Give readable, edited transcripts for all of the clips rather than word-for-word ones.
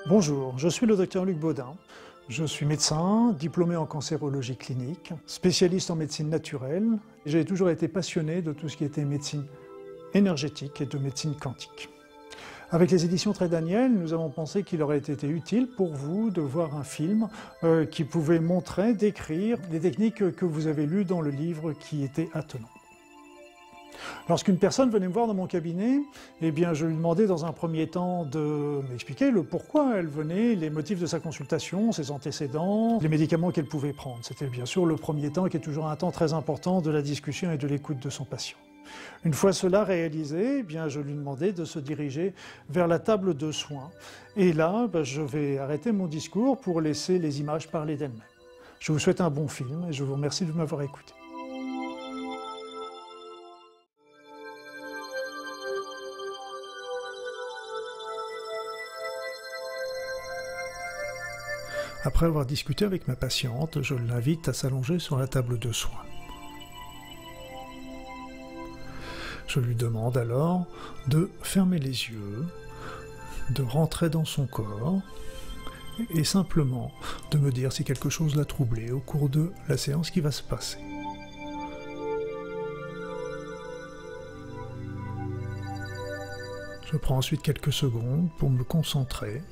Bonjour, je suis le docteur Luc Baudin. Je suis médecin, diplômé en cancérologie clinique, spécialiste en médecine naturelle. J'ai toujours été passionné de tout ce qui était médecine énergétique et de médecine quantique. Avec les éditions Trait Daniel, nous avons pensé qu'il aurait été utile pour vous de voir un film qui pouvait montrer, décrire les techniques que vous avez lues dans le livre qui était attenant. Lorsqu'une personne venait me voir dans mon cabinet, eh bien, je lui demandais dans un premier temps de m'expliquer le pourquoi elle venait, les motifs de sa consultation, ses antécédents, les médicaments qu'elle pouvait prendre. C'était bien sûr le premier temps qui est toujours un temps très important de la discussion et de l'écoute de son patient. Une fois cela réalisé, eh bien, je lui demandais de se diriger vers la table de soins. Et là, je vais arrêter mon discours pour laisser les images parler d'elles-mêmes. Je vous souhaite un bon film et je vous remercie de m'avoir écouté. Après avoir discuté avec ma patiente, je l'invite à s'allonger sur la table de soins. Je lui demande alors de fermer les yeux, de rentrer dans son corps et simplement de me dire si quelque chose l'a troublé au cours de la séance qui va se passer. Je prends ensuite quelques secondes pour me concentrer.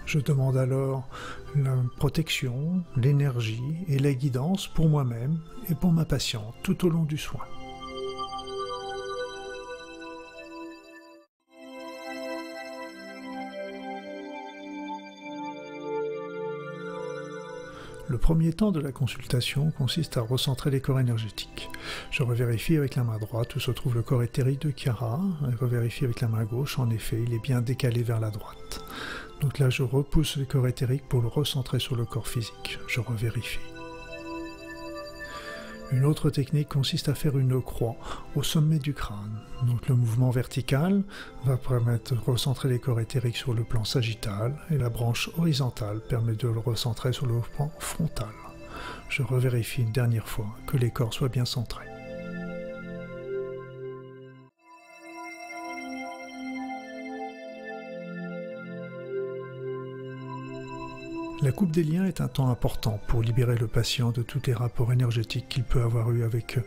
Je demande alors la protection, l'énergie et la guidance pour moi-même et pour ma patiente tout au long du soin. Le premier temps de la consultation consiste à recentrer les corps énergétiques. Je revérifie avec la main droite où se trouve le corps éthérique de Chiara, et revérifie avec la main gauche, en effet, il est bien décalé vers la droite. Donc là, je repousse le corps éthérique pour le recentrer sur le corps physique. Je revérifie. Une autre technique consiste à faire une croix au sommet du crâne. Donc le mouvement vertical va permettre de recentrer les corps éthériques sur le plan sagittal et la branche horizontale permet de le recentrer sur le plan frontal. Je revérifie une dernière fois que les corps soient bien centrés. La coupe des liens est un temps important pour libérer le patient de tous les rapports énergétiques qu'il peut avoir eu avec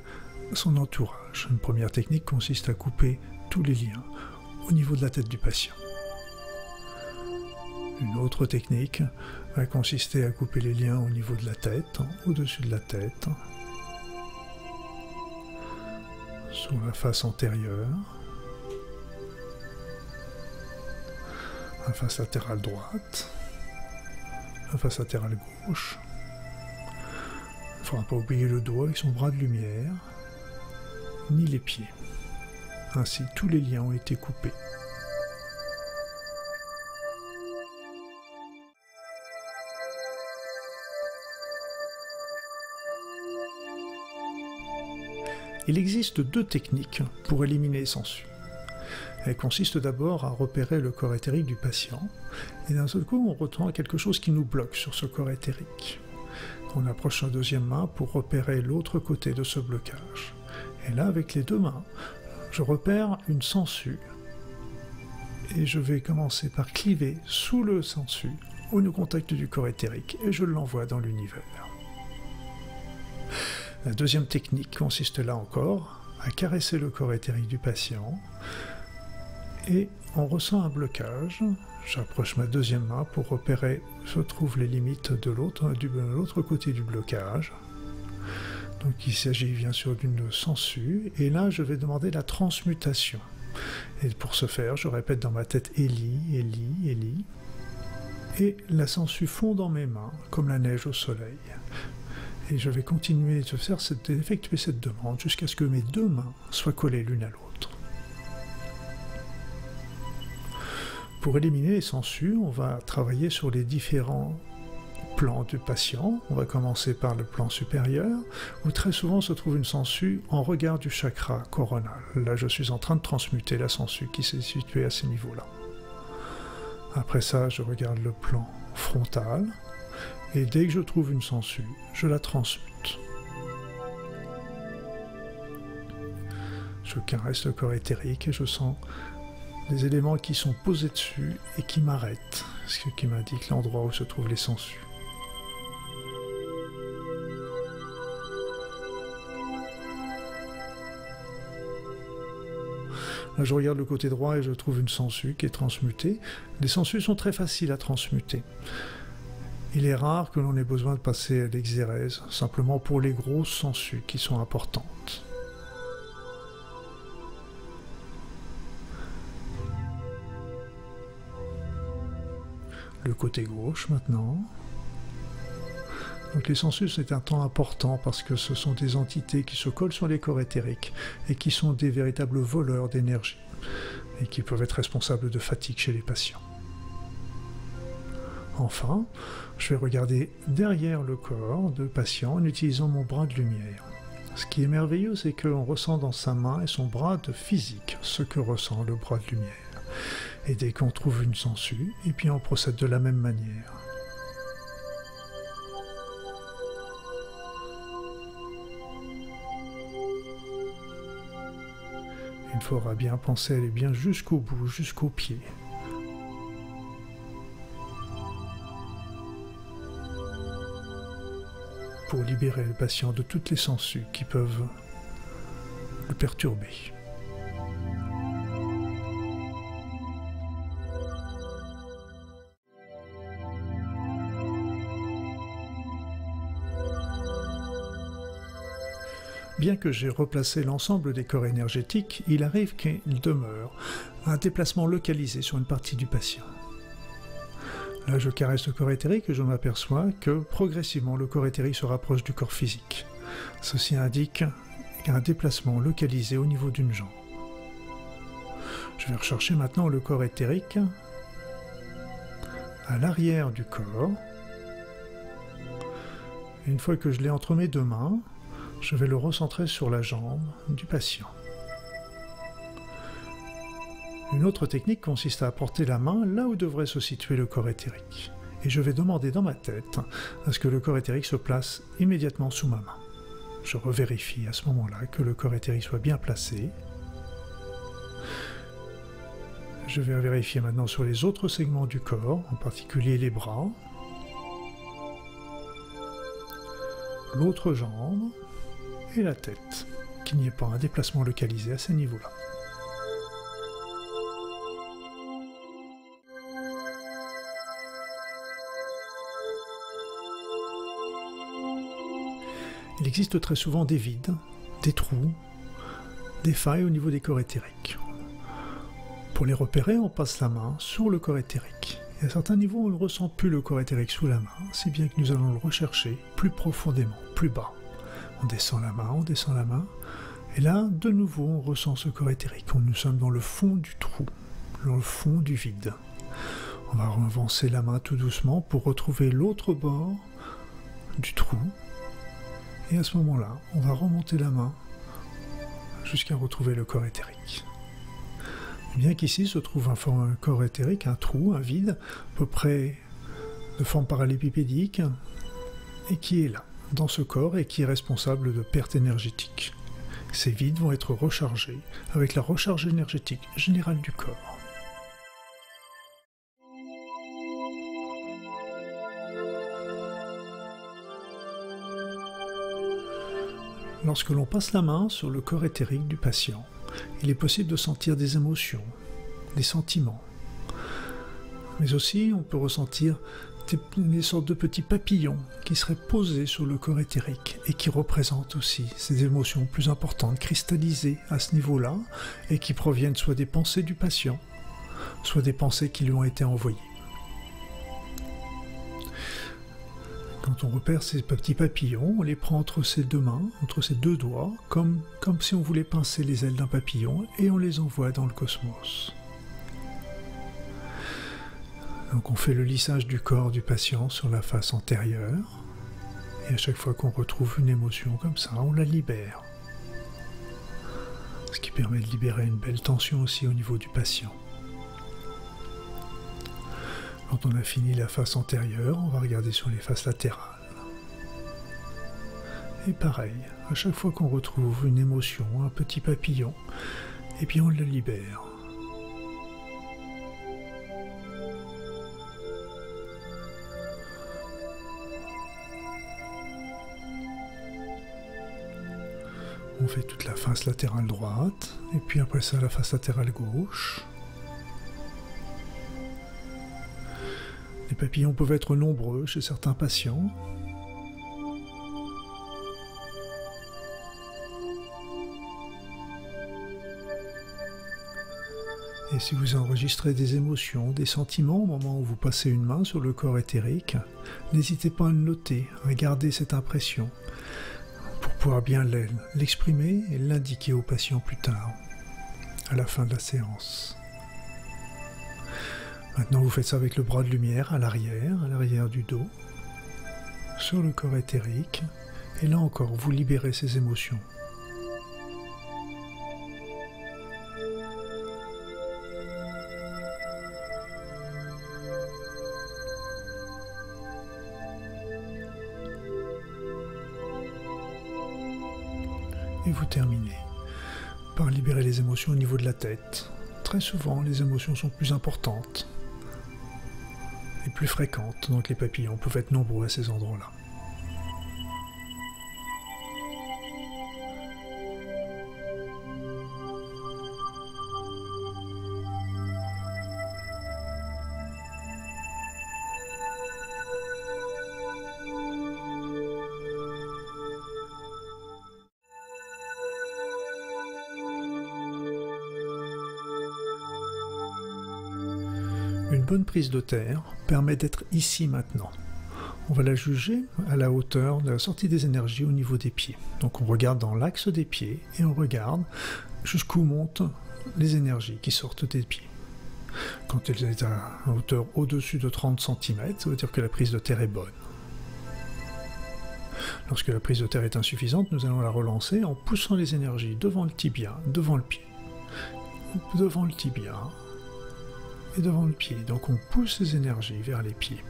son entourage. Une première technique consiste à couper tous les liens au niveau de la tête du patient. Une autre technique va consister à couper les liens au niveau de la tête, au-dessus de la tête, sur la face antérieure, la face latérale droite, la face latérale gauche. Il ne faudra pas oublier le dos avec son bras de lumière, ni les pieds. Ainsi, tous les liens ont été coupés. Il existe deux techniques pour éliminer les sangsues. Elle consiste d'abord à repérer le corps éthérique du patient, et d'un seul coup on retrouve quelque chose qui nous bloque sur ce corps éthérique. On approche la deuxième main pour repérer l'autre côté de ce blocage. Et là, avec les deux mains, je repère une sangsue, et je vais commencer par cliver sous le sangsue, au contact du corps éthérique, et je l'envoie dans l'univers. La deuxième technique consiste là encore à caresser le corps éthérique du patient, et on ressent un blocage. J'approche ma deuxième main pour repérer où se trouvent les limites de l'autre côté du blocage. Donc il s'agit bien sûr d'une sangsue, et là je vais demander la transmutation. Et pour ce faire, je répète dans ma tête Eli, Eli, Eli, et la sangsue fond dans mes mains comme la neige au soleil. Et je vais continuer d'effectuer cette demande jusqu'à ce que mes deux mains soient collées l'une à l'autre. Pour éliminer les sangsues, on va travailler sur les différents plans du patient. On va commencer par le plan supérieur, où très souvent se trouve une sangsue en regard du chakra coronal. Là, je suis en train de transmuter la sangsue qui s'est située à ce niveau-là. Après ça, je regarde le plan frontal, et dès que je trouve une sangsue, je la transmute. Je caresse le corps éthérique et je sens des éléments qui sont posés dessus et qui m'arrêtent, ce qui m'indique l'endroit où se trouvent les sangsues. Là, je regarde le côté droit et je trouve une sangsue qui est transmutée. Les sangsues sont très faciles à transmuter. Il est rare que l'on ait besoin de passer à l'exérèse, simplement pour les grosses sangsues qui sont importantes. Le côté gauche maintenant. Donc les sangsues, c'est un temps important parce que ce sont des entités qui se collent sur les corps éthériques et qui sont des véritables voleurs d'énergie et qui peuvent être responsables de fatigue chez les patients. Enfin, je vais regarder derrière le corps de patient en utilisant mon bras de lumière. Ce qui est merveilleux, c'est qu'on ressent dans sa main et son bras de physique ce que ressent le bras de lumière. Et dès qu'on trouve une sangsue, et puis on procède de la même manière. Il faudra bien penser à aller bien jusqu'au bout, jusqu'au pied. Pour libérer le patient de toutes les sangsues qui peuvent le perturber. Bien que j'ai replacé l'ensemble des corps énergétiques, il arrive qu'il demeure un déplacement localisé sur une partie du patient. Là, je caresse le corps éthérique et je m'aperçois que progressivement le corps éthérique se rapproche du corps physique. Ceci indique un déplacement localisé au niveau d'une jambe. Je vais rechercher maintenant le corps éthérique à l'arrière du corps. Une fois que je l'ai entre mes deux mains, je vais le recentrer sur la jambe du patient. Une autre technique consiste à apporter la main là où devrait se situer le corps éthérique. Et je vais demander dans ma tête à ce que le corps éthérique se place immédiatement sous ma main. Je revérifie à ce moment-là que le corps éthérique soit bien placé. Je vais vérifier maintenant sur les autres segments du corps, en particulier les bras, l'autre jambe, et la tête, qu'il n'y ait pas un déplacement localisé à ces niveaux-là. Il existe très souvent des vides, des trous, des failles au niveau des corps éthériques. Pour les repérer, on passe la main sur le corps éthérique. Et à certains niveaux, on ne ressent plus le corps éthérique sous la main, si bien que nous allons le rechercher plus profondément, plus bas. On descend la main, et là, de nouveau, on ressent ce corps éthérique. Nous sommes dans le fond du trou, dans le fond du vide. On va avancer la main tout doucement pour retrouver l'autre bord du trou. Et à ce moment-là, on va remonter la main jusqu'à retrouver le corps éthérique. Bien qu'ici se trouve un corps éthérique, un trou, un vide, à peu près de forme parallélépipédique, et qui est là, dans ce corps, et qui est responsable de pertes énergétiques. Ces vides vont être rechargés avec la recharge énergétique générale du corps. Lorsque l'on passe la main sur le corps éthérique du patient, il est possible de sentir des émotions, des sentiments. Mais aussi, on peut ressentir des sortes de petits papillons qui seraient posés sur le corps éthérique et qui représentent aussi ces émotions plus importantes, cristallisées à ce niveau-là, et qui proviennent soit des pensées du patient, soit des pensées qui lui ont été envoyées. Quand on repère ces petits papillons, on les prend entre ses deux mains, entre ses deux doigts, comme si on voulait pincer les ailes d'un papillon, et on les envoie dans le cosmos. Donc on fait le lissage du corps du patient sur la face antérieure, et à chaque fois qu'on retrouve une émotion comme ça, on la libère. Ce qui permet de libérer une belle tension aussi au niveau du patient. Quand on a fini la face antérieure, on va regarder sur les faces latérales. Et pareil, à chaque fois qu'on retrouve une émotion, un petit papillon, et puis on le libère. On fait toute la face latérale droite, et puis après ça la face latérale gauche. Les papillons peuvent être nombreux chez certains patients. Et si vous enregistrez des émotions, des sentiments au moment où vous passez une main sur le corps éthérique, n'hésitez pas à le noter, à garder cette impression pour pouvoir bien l'exprimer et l'indiquer au patient plus tard, à la fin de la séance. Maintenant vous faites ça avec le bras de lumière à l'arrière du dos, sur le corps éthérique, et là encore vous libérez ces émotions. Et vous terminez par libérer les émotions au niveau de la tête. Très souvent, les émotions sont plus importantes et plus fréquentes, donc les papillons peuvent être nombreux à ces endroits-là. Une bonne prise de terre permet d'être ici maintenant. On va la juger à la hauteur de la sortie des énergies au niveau des pieds. Donc on regarde dans l'axe des pieds et on regarde jusqu'où montent les énergies qui sortent des pieds. Quand elles sont à hauteur au-dessus de 30 cm, ça veut dire que la prise de terre est bonne. Lorsque la prise de terre est insuffisante, nous allons la relancer en poussant les énergies devant le tibia, devant le pied, devant le tibia, et devant le pied. Donc on pousse les énergies vers les pieds.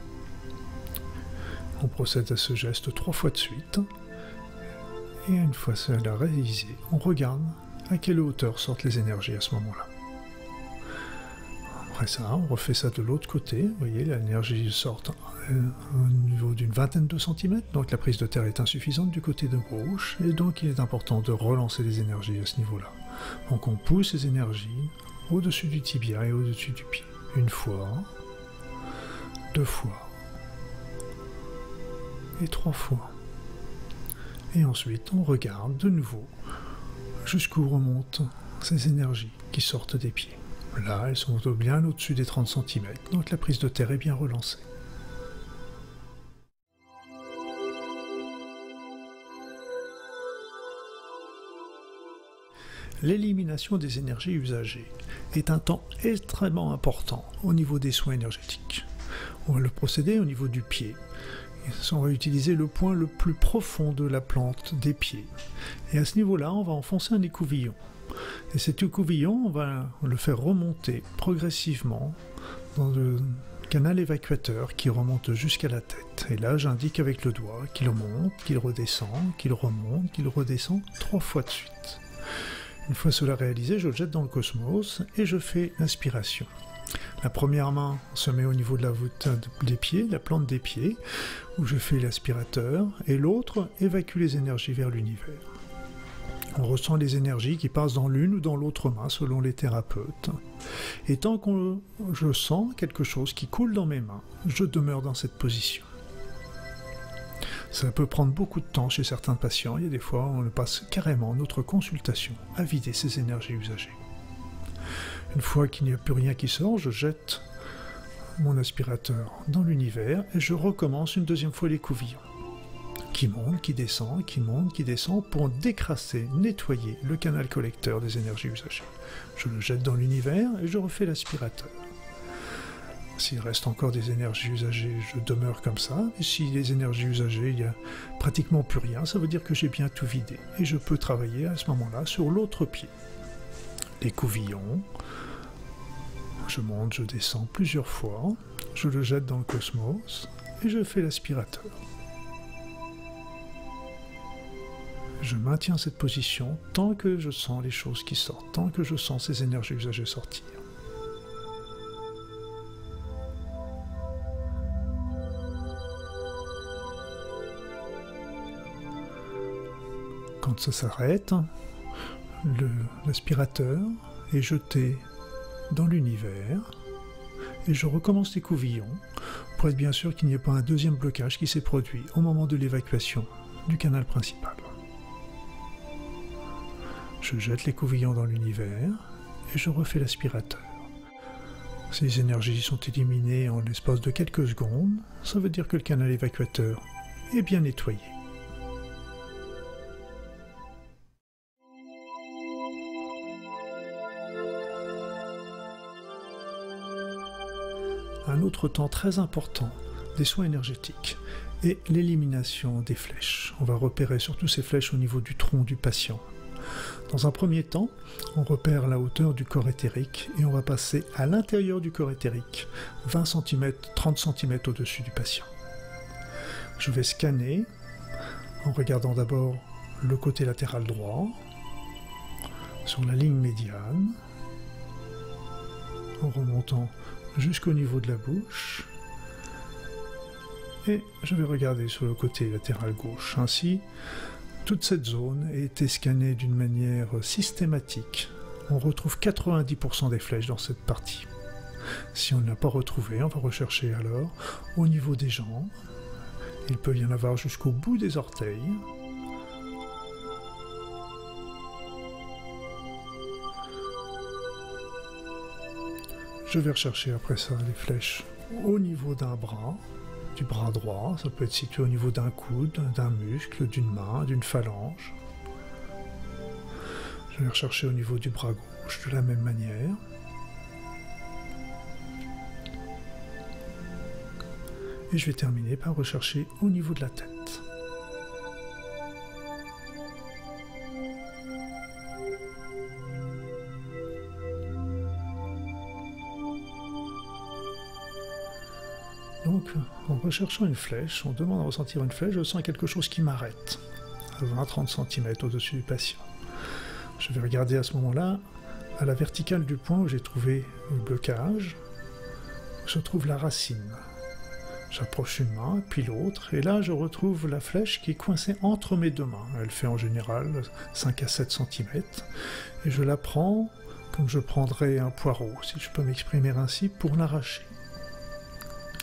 On procède à ce geste 3 fois de suite. Et une fois cela réalisé, on regarde à quelle hauteur sortent les énergies à ce moment-là. Après ça, on refait ça de l'autre côté. Vous voyez, l'énergie sort au niveau d'une vingtaine de centimètres. Donc la prise de terre est insuffisante du côté de gauche. Et donc il est important de relancer les énergies à ce niveau-là. Donc on pousse les énergies au-dessus du tibia et au-dessus du pied. Une fois, 2 fois, et 3 fois. Et ensuite, on regarde de nouveau jusqu'où remontent ces énergies qui sortent des pieds. Là, elles sont bien au-dessus des 30 cm, donc la prise de terre est bien relancée. L'élimination des énergies usagées est un temps extrêmement important au niveau des soins énergétiques. On va le procéder au niveau du pied. On va utiliser le point le plus profond de la plante des pieds. Et à ce niveau-là, on va enfoncer un écouvillon. Et cet écouvillon, on va le faire remonter progressivement dans le canal évacuateur qui remonte jusqu'à la tête. Et là, j'indique avec le doigt qu'il monte, qu'il redescend, qu'il remonte, qu'il redescend 3 fois de suite. Une fois cela réalisé, je le jette dans le cosmos et je fais l'inspiration. La première main se met au niveau de la voûte des pieds, la plante des pieds, où je fais l'aspirateur, et l'autre évacue les énergies vers l'univers. On ressent les énergies qui passent dans l'une ou dans l'autre main selon les thérapeutes. Et tant que je sens quelque chose qui coule dans mes mains, je demeure dans cette position. Ça peut prendre beaucoup de temps chez certains patients, et des fois on passe carrément notre consultation à vider ces énergies usagées. Une fois qu'il n'y a plus rien qui sort, je jette mon aspirateur dans l'univers et je recommence une deuxième fois l'écouvillon. Qui monte, qui descend, qui monte, qui descend pour décrasser, nettoyer le canal collecteur des énergies usagées. Je le jette dans l'univers et je refais l'aspirateur. S'il reste encore des énergies usagées, je demeure comme ça. Et si les énergies usagées, il n'y a pratiquement plus rien, ça veut dire que j'ai bien tout vidé. Et je peux travailler à ce moment-là sur l'autre pied. L'écouvillon, je monte, je descends plusieurs fois, je le jette dans le cosmos et je fais l'aspirateur. Je maintiens cette position tant que je sens les choses qui sortent, tant que je sens ces énergies usagées sortir. Quand ça s'arrête, l'aspirateur est jeté dans l'univers et je recommence les couvillons pour être bien sûr qu'il n'y ait pas un deuxième blocage qui s'est produit au moment de l'évacuation du canal principal. Je jette les couvillons dans l'univers et je refais l'aspirateur. Ces énergies sont éliminées en l'espace de quelques secondes, ça veut dire que le canal évacuateur est bien nettoyé. Un autre temps très important des soins énergétiques est l'élimination des flèches. On va repérer surtout ces flèches au niveau du tronc du patient. Dans un premier temps, on repère la hauteur du corps éthérique et on va passer à l'intérieur du corps éthérique, 20 cm, 30 cm au-dessus du patient. Je vais scanner en regardant d'abord le côté latéral droit, sur la ligne médiane, en remontant jusqu'au niveau de la bouche, et je vais regarder sur le côté latéral gauche. Ainsi, toute cette zone a été scannée d'une manière systématique. On retrouve 90% des flèches dans cette partie. Si on n'a pas retrouvé, on va rechercher alors au niveau des jambes. Il peut y en avoir jusqu'au bout des orteils. Je vais rechercher après ça les flèches au niveau d'un bras, du bras droit, ça peut être situé au niveau d'un coude, d'un muscle, d'une main, d'une phalange. Je vais rechercher au niveau du bras gauche de la même manière. Et je vais terminer par rechercher au niveau de la tête. Donc, en recherchant une flèche, on demande à ressentir une flèche, je sens quelque chose qui m'arrête, à 20-30 cm au-dessus du patient. Je vais regarder à ce moment-là, à la verticale du point où j'ai trouvé le blocage, se trouve la racine. J'approche une main, puis l'autre, et là je retrouve la flèche qui est coincée entre mes deux mains. Elle fait en général 5 à 7 cm, et je la prends comme je prendrais un poireau, si je peux m'exprimer ainsi, pour l'arracher.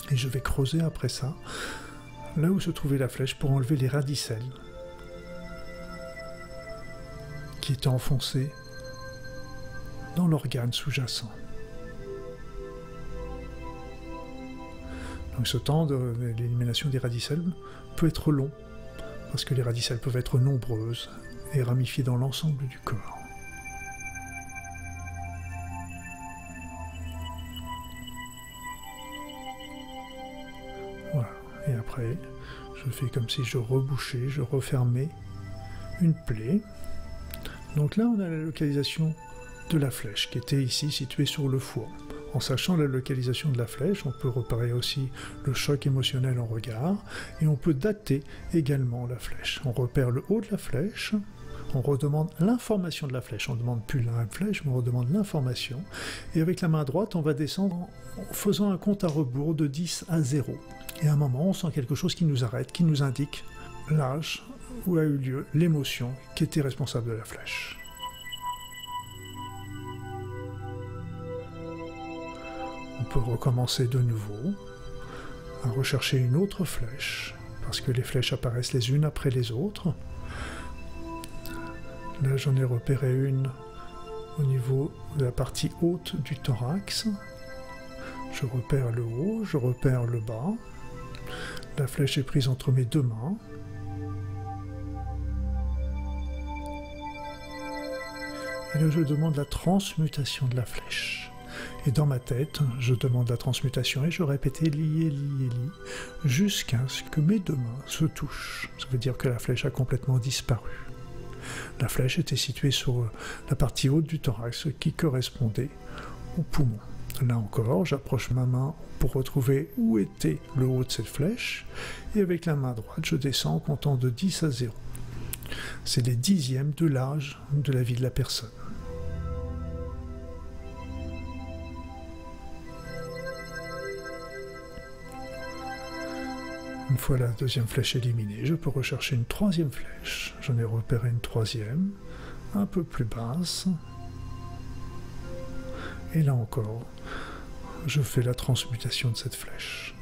Et je vais creuser après ça, là où se trouvait la flèche, pour enlever les radicelles qui étaient enfoncées dans l'organe sous-jacent. Donc ce temps de l'élimination des radicelles peut être long, parce que les radicelles peuvent être nombreuses et ramifiées dans l'ensemble du corps. Voilà, et après, je fais comme si je rebouchais, je refermais une plaie. Donc là, on a la localisation de la flèche, qui était ici située sur le foie. En sachant la localisation de la flèche, on peut repérer aussi le choc émotionnel en regard, et on peut dater également la flèche. On repère le haut de la flèche, on redemande l'information de la flèche. On ne demande plus la flèche, mais on redemande l'information. Et avec la main droite, on va descendre en faisant un compte à rebours de 10 à 0. Et à un moment, on sent quelque chose qui nous arrête, qui nous indique l'âge où a eu lieu l'émotion qui était responsable de la flèche. On peut recommencer de nouveau à rechercher une autre flèche, parce que les flèches apparaissent les unes après les autres. Là, j'en ai repéré une au niveau de la partie haute du thorax. Je repère le haut, je repère le bas. La flèche est prise entre mes deux mains. Et là, je demande la transmutation de la flèche. Et dans ma tête, je demande la transmutation et je répète Eli, Eli, Eli, jusqu'à ce que mes deux mains se touchent. Ça veut dire que la flèche a complètement disparu. La flèche était située sur la partie haute du thorax qui correspondait au poumon. Là encore, j'approche ma main pour retrouver où était le haut de cette flèche et avec la main droite, je descends en comptant de 10 à 0. C'est les dixièmes de l'âge de la vie de la personne. Une fois la deuxième flèche éliminée, je peux rechercher une troisième flèche. J'en ai repéré une troisième, un peu plus basse. Et là encore, je fais la transmutation de cette flèche.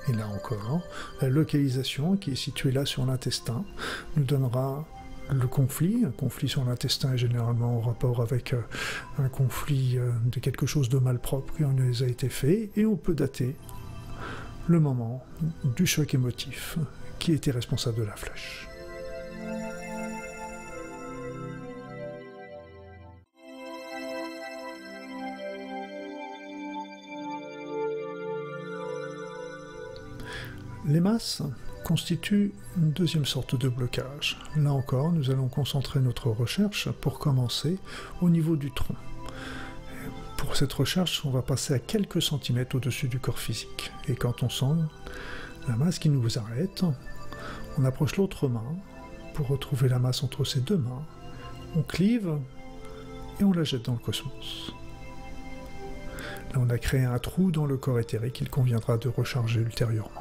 Et là encore, la localisation qui est située là sur l'intestin nous donnera le conflit. Un conflit sur l'intestin est généralement en rapport avec un conflit de quelque chose de malpropre qui en a été fait, et on peut dater le moment du choc émotif qui était responsable de la flèche. Les masses constituent une deuxième sorte de blocage. Là encore, nous allons concentrer notre recherche, pour commencer, au niveau du tronc. Pour cette recherche, on va passer à quelques centimètres au-dessus du corps physique. Et quand on sent la masse qui nous arrête, on approche l'autre main pour retrouver la masse entre ces deux mains. On clive et on la jette dans le cosmos. Là, on a créé un trou dans le corps éthérique qu'il conviendra de recharger ultérieurement.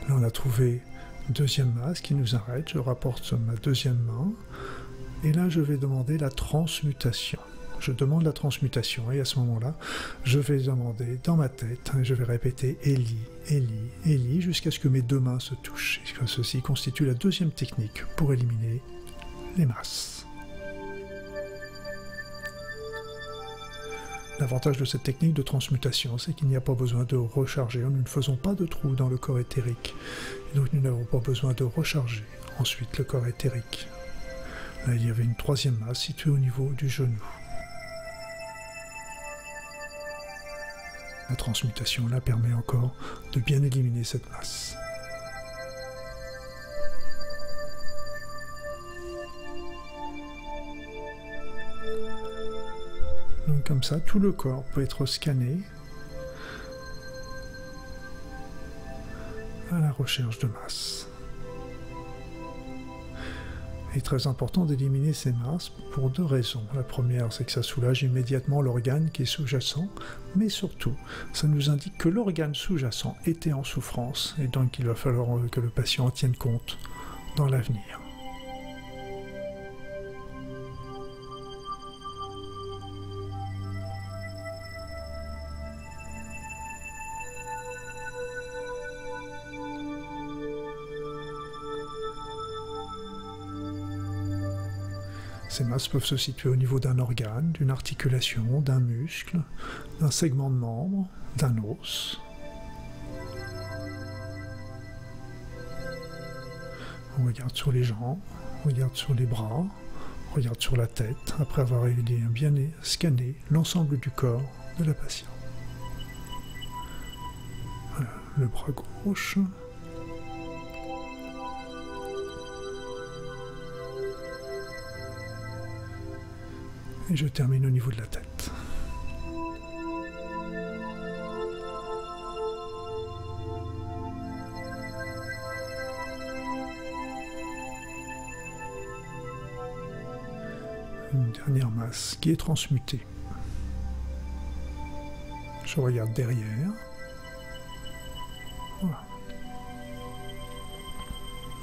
Là, on a trouvé une deuxième masse qui nous arrête. Je rapporte ma deuxième main. Et là, je vais demander la transmutation. Je demande la transmutation. Et à ce moment-là, je vais demander dans ma tête, je vais répéter Eli, Eli, Eli, jusqu'à ce que mes deux mains se touchent. Et ceci constitue la deuxième technique pour éliminer les masses. L'avantage de cette technique de transmutation, c'est qu'il n'y a pas besoin de recharger. Nous ne faisons pas de trou dans le corps éthérique. Et donc nous n'avons pas besoin de recharger ensuite le corps éthérique. Là, il y avait une troisième masse située au niveau du genou. La transmutation là permet encore de bien éliminer cette masse. Donc comme ça, tout le corps peut être scanné à la recherche de masse. Il est très important d'éliminer ces masses pour deux raisons. La première, c'est que ça soulage immédiatement l'organe qui est sous-jacent, mais surtout, ça nous indique que l'organe sous-jacent était en souffrance, et donc il va falloir que le patient en tienne compte dans l'avenir. Ces masses peuvent se situer au niveau d'un organe, d'une articulation, d'un muscle, d'un segment de membre, d'un os. On regarde sur les jambes, on regarde sur les bras, on regarde sur la tête, après avoir bien scanné l'ensemble du corps de la patiente. Voilà, le bras gauche. Et je termine au niveau de la tête. Une dernière masse qui est transmutée. Je regarde derrière. Voilà.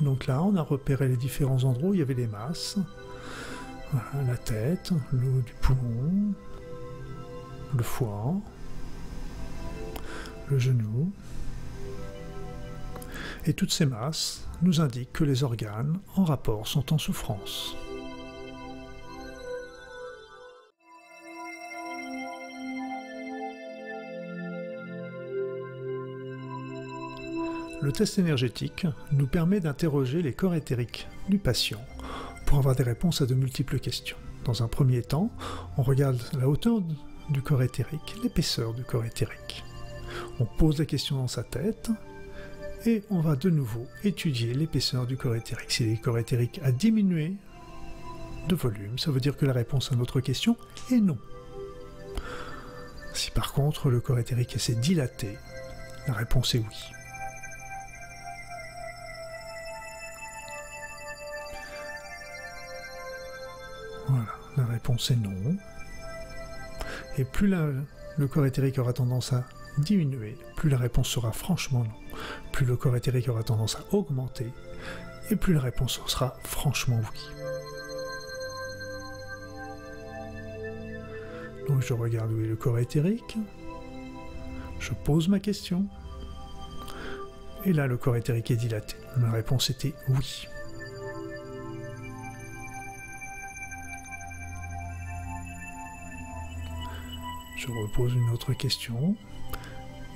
Donc là, on a repéré les différents endroits où il y avait les masses. Voilà, la tête, le haut du poumon, le foie, le genou. Et toutes ces masses nous indiquent que les organes en rapport sont en souffrance. Le test énergétique nous permet d'interroger les corps éthériques du patient pour avoir des réponses à de multiples questions. Dans un premier temps, on regarde la hauteur du corps éthérique, l'épaisseur du corps éthérique. On pose la question dans sa tête et on va de nouveau étudier l'épaisseur du corps éthérique. Si le corps éthérique a diminué de volume, ça veut dire que la réponse à notre question est non. Si par contre le corps éthérique s'est dilaté, la réponse est oui. Voilà, la réponse est non. Et plus le corps éthérique aura tendance à diminuer, plus la réponse sera franchement non. Plus le corps éthérique aura tendance à augmenter, et plus la réponse sera franchement oui. Donc je regarde où est le corps éthérique, je pose ma question, et là le corps éthérique est dilaté. La réponse était oui. Je repose une autre question,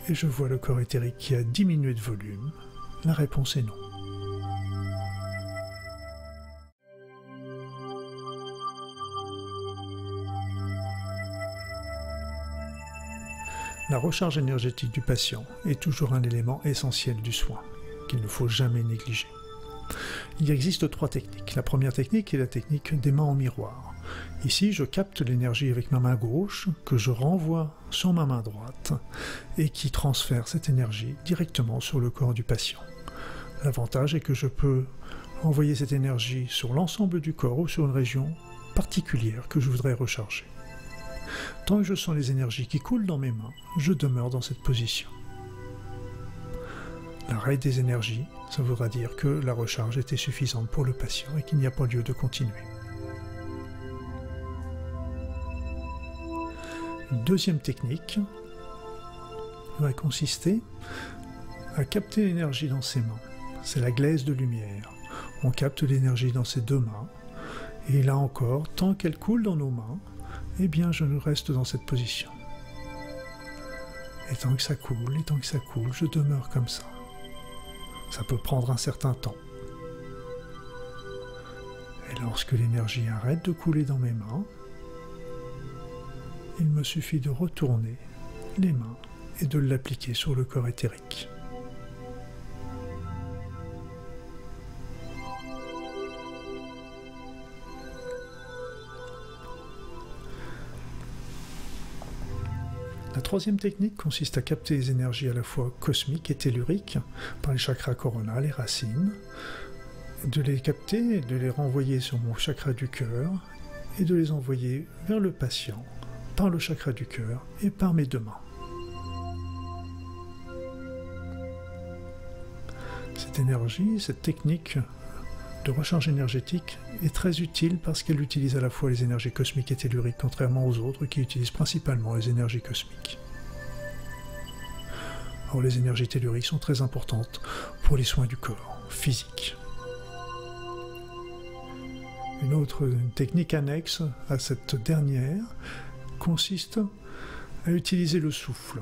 et je vois le corps éthérique qui a diminué de volume. La réponse est non. La recharge énergétique du patient est toujours un élément essentiel du soin, qu'il ne faut jamais négliger. Il existe 3 techniques. La première technique est la technique des mains en miroir. Ici, je capte l'énergie avec ma main gauche, que je renvoie sur ma main droite, et qui transfère cette énergie directement sur le corps du patient. L'avantage est que je peux envoyer cette énergie sur l'ensemble du corps ou sur une région particulière que je voudrais recharger. Tant que je sens les énergies qui coulent dans mes mains, je demeure dans cette position. L'arrêt des énergies, ça voudra dire que la recharge était suffisante pour le patient et qu'il n'y a pas lieu de continuer. Une deuxième technique va consister à capter l'énergie dans ses mains. C'est la glaise de lumière. On capte l'énergie dans ses 2 mains, et là encore, tant qu'elle coule dans nos mains, eh bien je reste dans cette position. Et tant que ça coule, je demeure comme ça. Ça peut prendre un certain temps. Et lorsque l'énergie arrête de couler dans mes mains, il me suffit de retourner les mains et de l'appliquer sur le corps éthérique. La troisième technique consiste à capter les énergies à la fois cosmiques et telluriques par les chakras corona, les racines, de les capter et de les renvoyer sur mon chakra du cœur et de les envoyer vers le patient par le chakra du cœur et par mes 2 mains. Cette énergie, cette technique de recharge énergétique est très utile parce qu'elle utilise à la fois les énergies cosmiques et telluriques, contrairement aux autres qui utilisent principalement les énergies cosmiques. Or, les énergies telluriques sont très importantes pour les soins du corps, physique. Une autre technique annexe à cette dernière consiste à utiliser le souffle.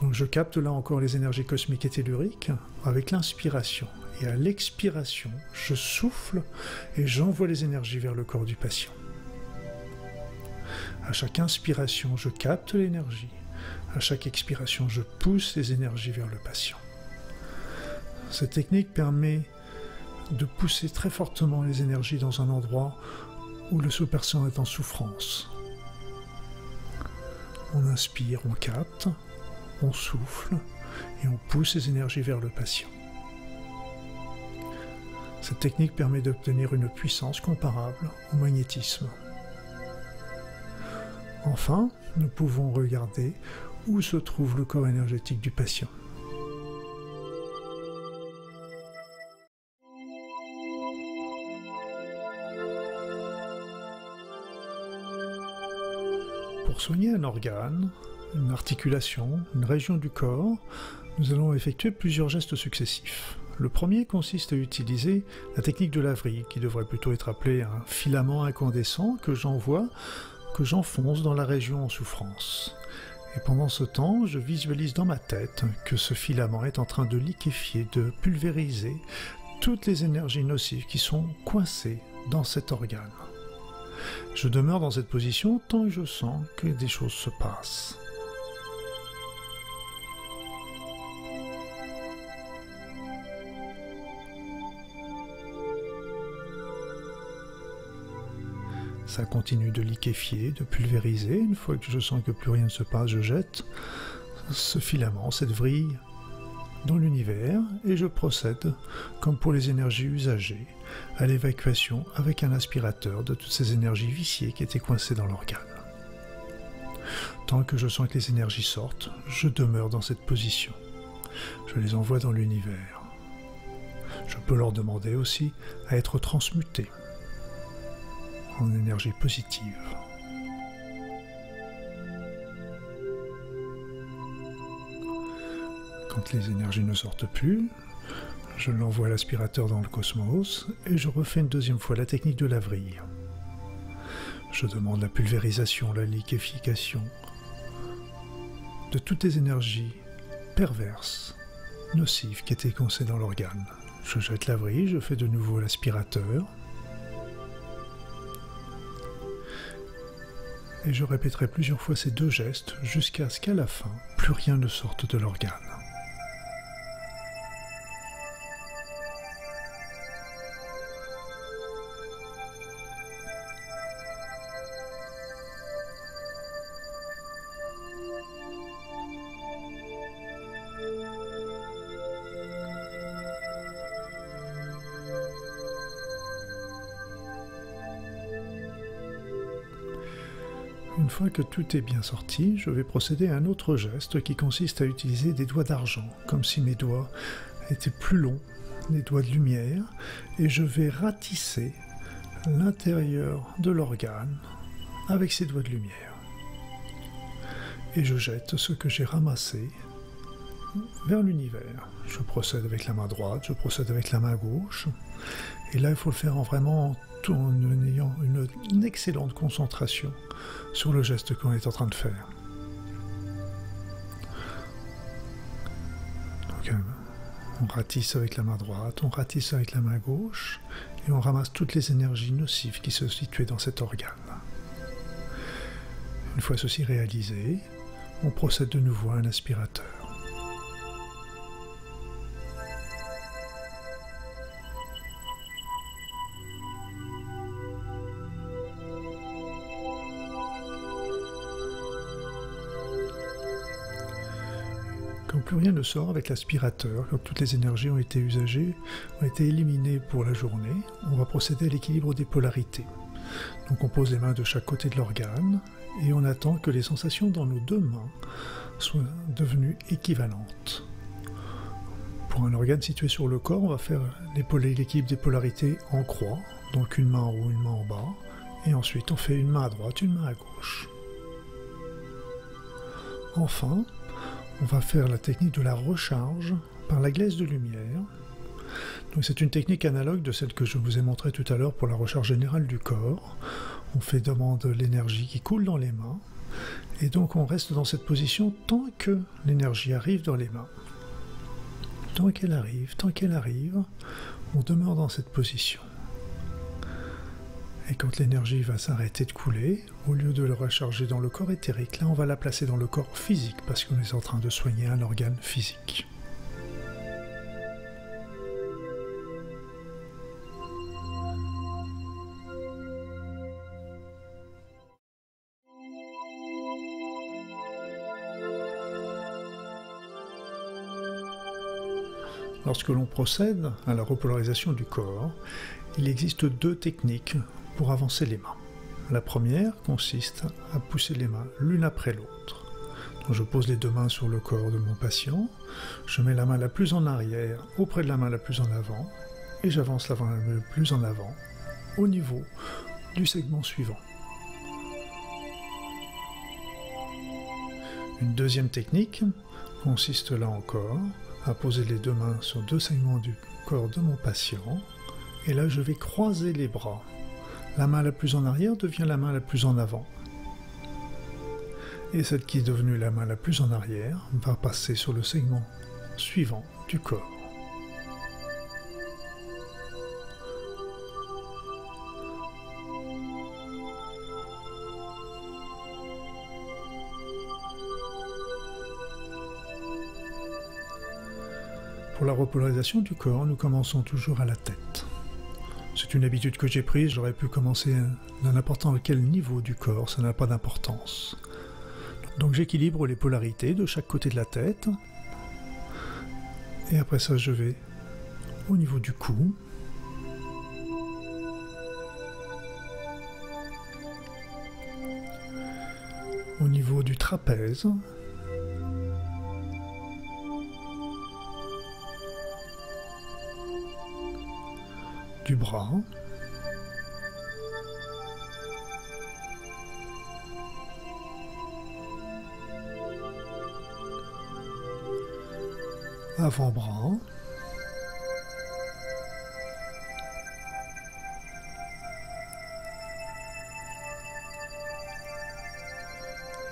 Donc je capte là encore les énergies cosmiques et telluriques avec l'inspiration. Et à l'expiration, je souffle et j'envoie les énergies vers le corps du patient. À chaque inspiration, je capte l'énergie. À chaque expiration, je pousse les énergies vers le patient. Cette technique permet de pousser très fortement les énergies dans un endroit où le patient est en souffrance. On inspire, on capte, on souffle et on pousse les énergies vers le patient. Cette technique permet d'obtenir une puissance comparable au magnétisme. Enfin, nous pouvons regarder où se trouve le corps énergétique du patient. Pour soigner un organe, une articulation, une région du corps, nous allons effectuer plusieurs gestes successifs. Le premier consiste à utiliser la technique de Laverie, qui devrait plutôt être appelée un filament incandescent que j'enfonce dans la région en souffrance. Et pendant ce temps, je visualise dans ma tête que ce filament est en train de liquéfier, de pulvériser toutes les énergies nocives qui sont coincées dans cet organe. Je demeure dans cette position tant que je sens que des choses se passent. Ça continue de liquéfier, de pulvériser. Une fois que je sens que plus rien ne se passe, je jette ce filament, cette vrille, dans l'univers et je procède, comme pour les énergies usagées, à l'évacuation avec un aspirateur de toutes ces énergies viciées qui étaient coincées dans l'organe. Tant que je sens que les énergies sortent, je demeure dans cette position. Je les envoie dans l'univers. Je peux leur demander aussi à être transmutés en énergie positive. Quand les énergies ne sortent plus, je l'envoie à l'aspirateur dans le cosmos et je refais une deuxième fois la technique de la vrille. Je demande la pulvérisation, la liquéfaction de toutes les énergies perverses, nocives qui étaient coincées dans l'organe. Je jette la vrille, je fais de nouveau l'aspirateur et je répéterai plusieurs fois ces deux gestes jusqu'à ce qu'à la fin, plus rien ne sorte de l'organe. Une fois que tout est bien sorti, je vais procéder à un autre geste qui consiste à utiliser des doigts d'argent, comme si mes doigts étaient plus longs, des doigts de lumière, et je vais ratisser l'intérieur de l'organe avec ces doigts de lumière. Et je jette ce que j'ai ramassé vers l'univers. Je procède avec la main droite, je procède avec la main gauche, et là il faut le faire en ayant une excellente concentration sur le geste qu'on est en train de faire. Donc, on ratisse avec la main droite, on ratisse avec la main gauche, et on ramasse toutes les énergies nocives qui se situaient dans cet organe. Une fois ceci réalisé, on procède de nouveau à un aspirateur. Quand plus rien ne sort avec l'aspirateur, quand toutes les énergies ont été usagées, ont été éliminées pour la journée, on va procéder à l'équilibre des polarités. Donc on pose les mains de chaque côté de l'organe et on attend que les sensations dans nos deux mains soient devenues équivalentes. Pour un organe situé sur le corps, on va faire l'équilibre des polarités en croix, donc une main en haut, une main en bas, et ensuite on fait une main à droite, une main à gauche. Enfin, on va faire la technique de la recharge par la glaise de lumière. Donc c'est une technique analogue de celle que je vous ai montrée tout à l'heure pour la recharge générale du corps. On fait demande l'énergie qui coule dans les mains, et donc on reste dans cette position tant que l'énergie arrive dans les mains. Tant qu'elle arrive, on demeure dans cette position. Et quand l'énergie va s'arrêter de couler, au lieu de le recharger dans le corps éthérique, là on va la placer dans le corps physique parce qu'on est en train de soigner un organe physique. Lorsque l'on procède à la repolarisation du corps, il existe deux techniques pour avancer les mains. La première consiste à pousser les mains l'une après l'autre. Donc je pose les deux mains sur le corps de mon patient, je mets la main la plus en arrière auprès de la main la plus en avant, et j'avance la main la plus en avant au niveau du segment suivant. Une deuxième technique consiste là encore à poser les deux mains sur deux segments du corps de mon patient, et là je vais croiser les bras. La main la plus en arrière devient la main la plus en avant. Et celle qui est devenue la main la plus en arrière va passer sur le segment suivant du corps. Pour la repolarisation du corps, nous commençons toujours à la tête. C'est une habitude que j'ai prise, j'aurais pu commencer à n'importe quel niveau du corps, ça n'a pas d'importance. Donc j'équilibre les polarités de chaque côté de la tête, Et après ça, je vais au niveau du cou. Au niveau du trapèze. Du bras. Avant-bras.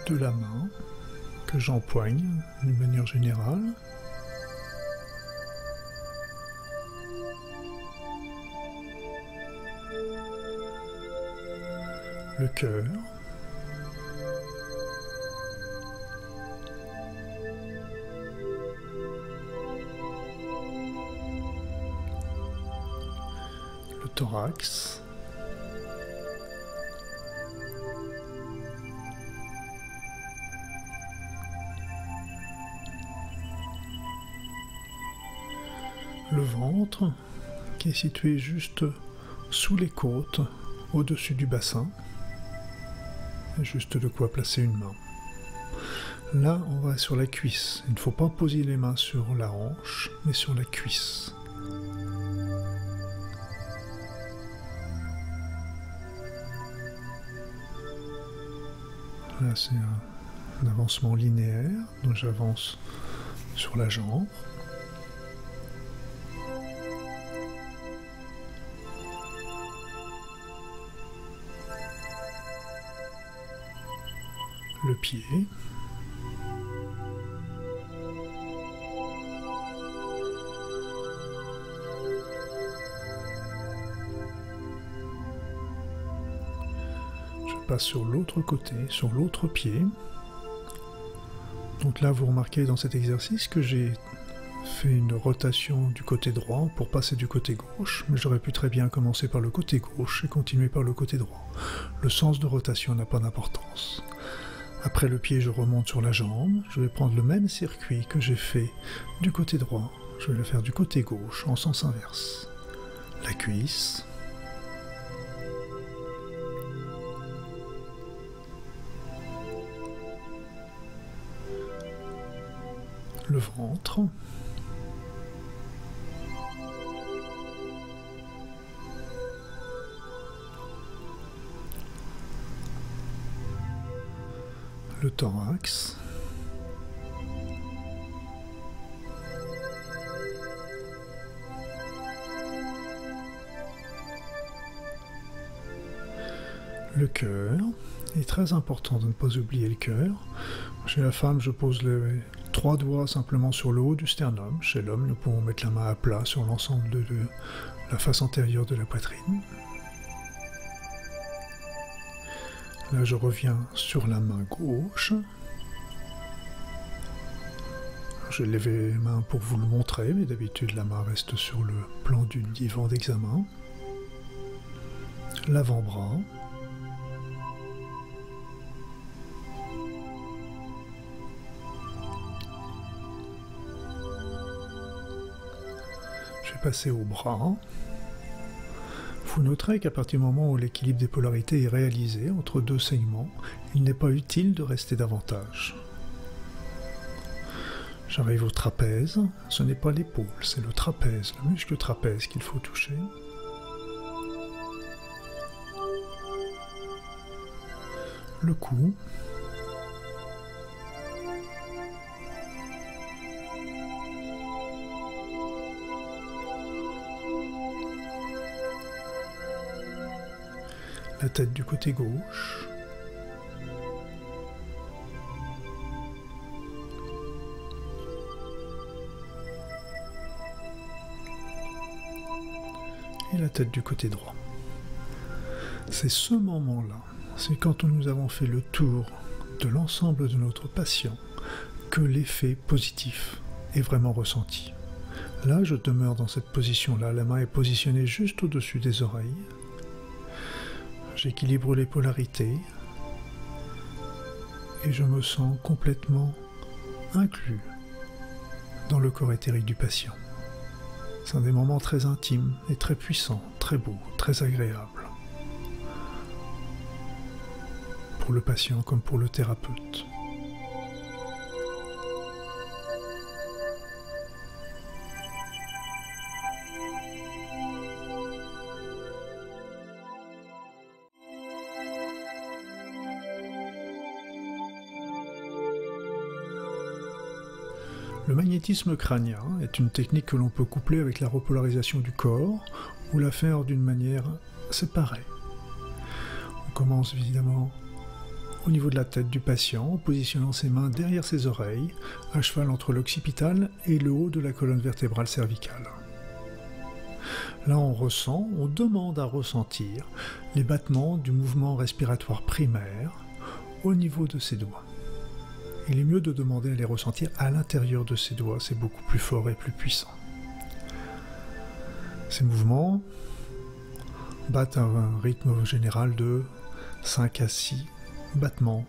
De la main que j'empoigne d'une manière générale. Le cœur. Le thorax. Le ventre, qui est situé juste sous les côtes, au-dessus du bassin. Juste de quoi placer une main. Là, on va sur la cuisse. Il ne faut pas poser les mains sur la hanche, mais sur la cuisse. Là, c'est un avancement linéaire, donc j'avance sur la jambe. Le pied. Je passe sur l'autre côté, sur l'autre pied. Donc là, vous remarquez dans cet exercice que j'ai fait une rotation du côté droit pour passer du côté gauche, mais j'aurais pu très bien commencer par le côté gauche et continuer par le côté droit. Le sens de rotation n'a pas d'importance. Après le pied, je remonte sur la jambe. Je vais prendre le même circuit que j'ai fait du côté droit. Je vais le faire du côté gauche, en sens inverse. La cuisse. Le ventre. Le thorax. Le cœur. Il est très important de ne pas oublier le cœur. Chez la femme, je pose les 3 doigts simplement sur le haut du sternum. Chez l'homme, nous pouvons mettre la main à plat sur l'ensemble de la face antérieure de la poitrine. Là, je reviens sur la main gauche. J'ai levé les mains pour vous le montrer, mais d'habitude, la main reste sur le plan du divan d'examen. L'avant-bras. Je vais passer au bras. Vous noterez qu'à partir du moment où l'équilibre des polarités est réalisé entre 2 segments, il n'est pas utile de rester davantage. J'arrive au trapèze. Ce n'est pas l'épaule, c'est le trapèze, le muscle trapèze qu'il faut toucher. Le cou. La tête du côté gauche. Et la tête du côté droit. C'est ce moment-là, c'est quand nous avons fait le tour de l'ensemble de notre patient que l'effet positif est vraiment ressenti. Là, je demeure dans cette position-là, la main est positionnée juste au-dessus des oreilles. J'équilibre les polarités et je me sens complètement inclus dans le corps éthérique du patient. Ce sont des moments très intimes et très puissants, très beaux, très agréables. Pour le patient comme pour le thérapeute. Le magnétisme crânien est une technique que l'on peut coupler avec la repolarisation du corps ou la faire d'une manière séparée. On commence évidemment au niveau de la tête du patient en positionnant ses mains derrière ses oreilles, à cheval entre l'occipital et le haut de la colonne vertébrale cervicale. Là on demande à ressentir les battements du mouvement respiratoire primaire au niveau de ses doigts. Il est mieux de demander à les ressentir à l'intérieur de ses doigts, c'est beaucoup plus fort et plus puissant. Ces mouvements battent à un rythme général de 5 à 6 battements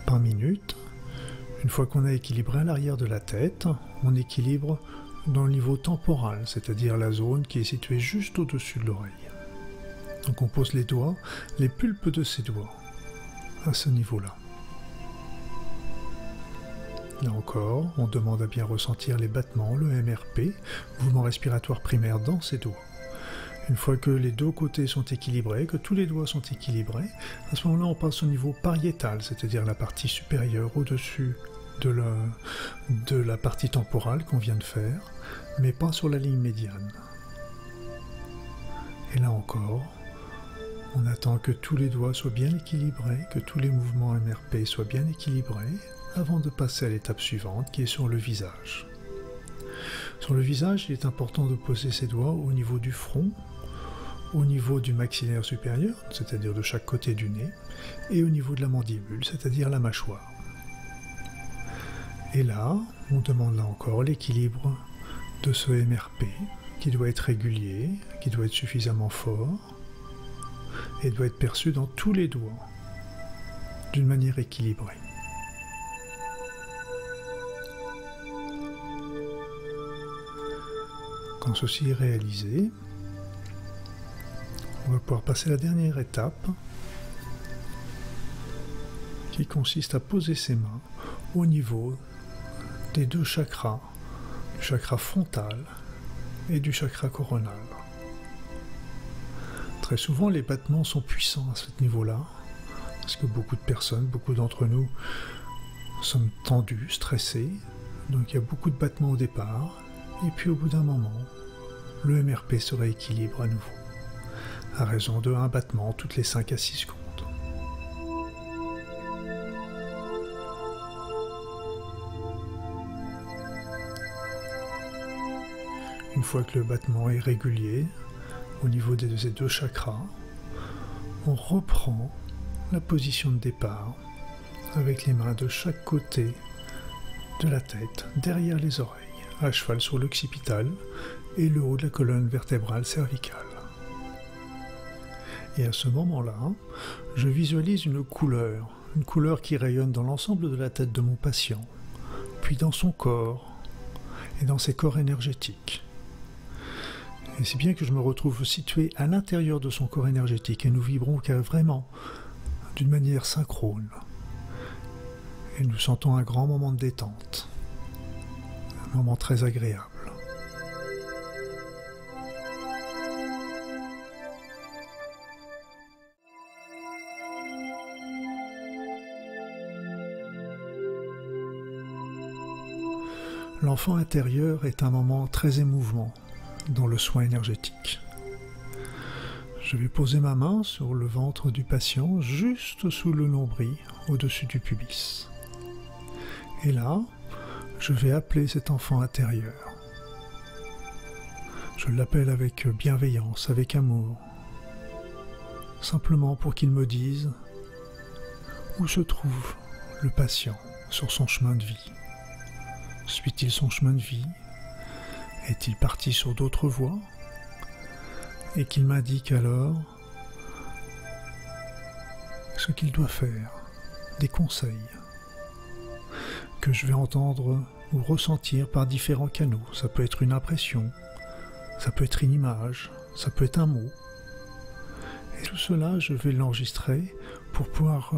par minute. Une fois qu'on a équilibré à l'arrière de la tête, on équilibre dans le niveau temporal, c'est-à-dire la zone qui est située juste au-dessus de l'oreille. Donc on pose les doigts, les pulpes de ses doigts, à ce niveau-là. Là encore, on demande à bien ressentir les battements, le MRP, mouvement respiratoire primaire dans ses doigts. Une fois que les deux côtés sont équilibrés, que tous les doigts sont équilibrés, à ce moment-là on passe au niveau pariétal, c'est-à-dire la partie supérieure au-dessus de la partie temporale qu'on vient de faire, mais pas sur la ligne médiane. Et là encore, on attend que tous les doigts soient bien équilibrés, que tous les mouvements MRP soient bien équilibrés, avant de passer à l'étape suivante qui est sur le visage. Sur le visage, il est important de poser ses doigts au niveau du front, au niveau du maxillaire supérieur, c'est-à-dire de chaque côté du nez, et au niveau de la mandibule, c'est-à-dire la mâchoire. Et là, on demande là encore l'équilibre de ce MRP, qui doit être régulier, qui doit être suffisamment fort, et doit être perçu dans tous les doigts, d'une manière équilibrée. Quand ceci est réalisé, on va pouvoir passer à la dernière étape qui consiste à poser ses mains au niveau des deux chakras, du chakra frontal et du chakra coronal. Très souvent, les battements sont puissants à ce niveau-là, parce que beaucoup de personnes, beaucoup d'entre nous, sommes tendus, stressés, donc il y a beaucoup de battements au départ. Et puis au bout d'un moment, le MRP se rééquilibre à nouveau, à raison de 1 battement toutes les 5 à 6 secondes. Une fois que le battement est régulier, au niveau des deux chakras, on reprend la position de départ avec les mains de chaque côté de la tête, derrière les oreilles, à cheval sur l'occipital et le haut de la colonne vertébrale cervicale. Et à ce moment-là, je visualise une couleur qui rayonne dans l'ensemble de la tête de mon patient, puis dans son corps et dans ses corps énergétiques. Et c'est bien que je me retrouve situé à l'intérieur de son corps énergétique et nous vibrons vraiment d'une manière synchrone. Et nous sentons un grand moment de détente. Un moment très agréable. L'enfant intérieur est un moment très émouvant dans le soin énergétique. Je vais poser ma main sur le ventre du patient, juste sous le nombril, au-dessus du pubis. Et là, je vais appeler cet enfant intérieur. Je l'appelle avec bienveillance, avec amour, simplement pour qu'il me dise où se trouve le patient sur son chemin de vie. Suit-il son chemin de vie? Est-il parti sur d'autres voies? Et qu'il m'indique alors ce qu'il doit faire, des conseils que je vais entendre ou ressentir par différents canaux. Ça peut être une impression, ça peut être une image, ça peut être un mot. Et tout cela, je vais l'enregistrer pour pouvoir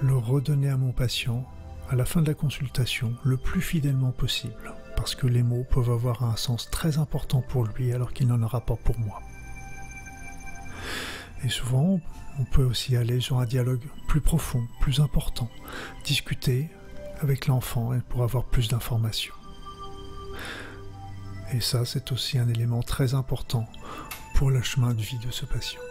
le redonner à mon patient à la fin de la consultation le plus fidèlement possible, parce que les mots peuvent avoir un sens très important pour lui alors qu'il n'en aura pas pour moi. Et souvent, on peut aussi aller sur un dialogue plus profond, plus important, discuter avec l'enfant pour avoir plus d'informations. Et ça, c'est aussi un élément très important pour le chemin de vie de ce patient.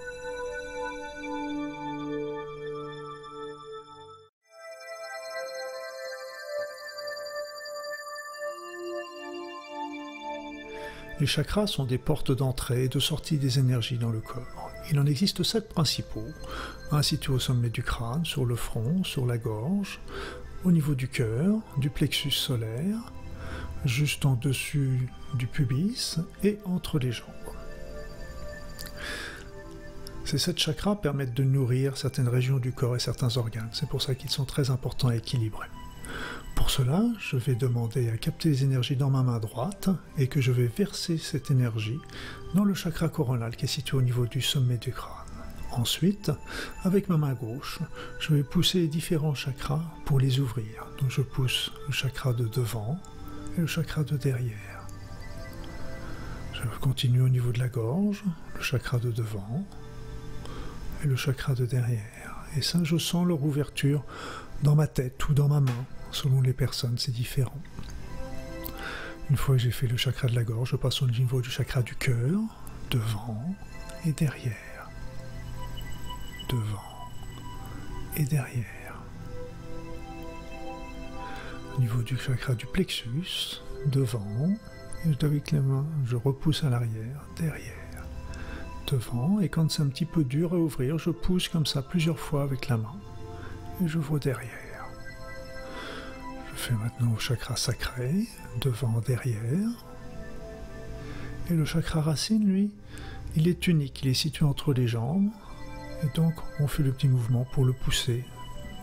Les chakras sont des portes d'entrée et de sortie des énergies dans le corps. Il en existe 7 principaux, un situé au sommet du crâne, sur le front, sur la gorge, au niveau du cœur, du plexus solaire, juste en dessus du pubis et entre les jambes. Ces 7 chakras permettent de nourrir certaines régions du corps et certains organes. C'est pour ça qu'ils sont très importants à équilibrer. Pour cela, je vais demander à capter les énergies dans ma main droite et que je vais verser cette énergie dans le chakra coronal qui est situé au niveau du sommet du crâne. Ensuite, avec ma main gauche, je vais pousser les différents chakras pour les ouvrir. Donc je pousse le chakra de devant et le chakra de derrière. Je continue au niveau de la gorge, le chakra de devant et le chakra de derrière. Et ça, je sens leur ouverture dans ma tête ou dans ma main. Selon les personnes, c'est différent. Une fois que j'ai fait le chakra de la gorge, je passe au niveau du chakra du cœur, devant et derrière. Devant et derrière. Au niveau du chakra du plexus, devant, et avec les mains, je repousse à l'arrière, derrière. Devant, et quand c'est un petit peu dur à ouvrir, je pousse comme ça plusieurs fois avec la main, et j'ouvre derrière. Je fais maintenant au chakra sacré, devant, derrière. Et le chakra racine, lui, il est unique, il est situé entre les jambes. Et donc, on fait le petit mouvement pour le pousser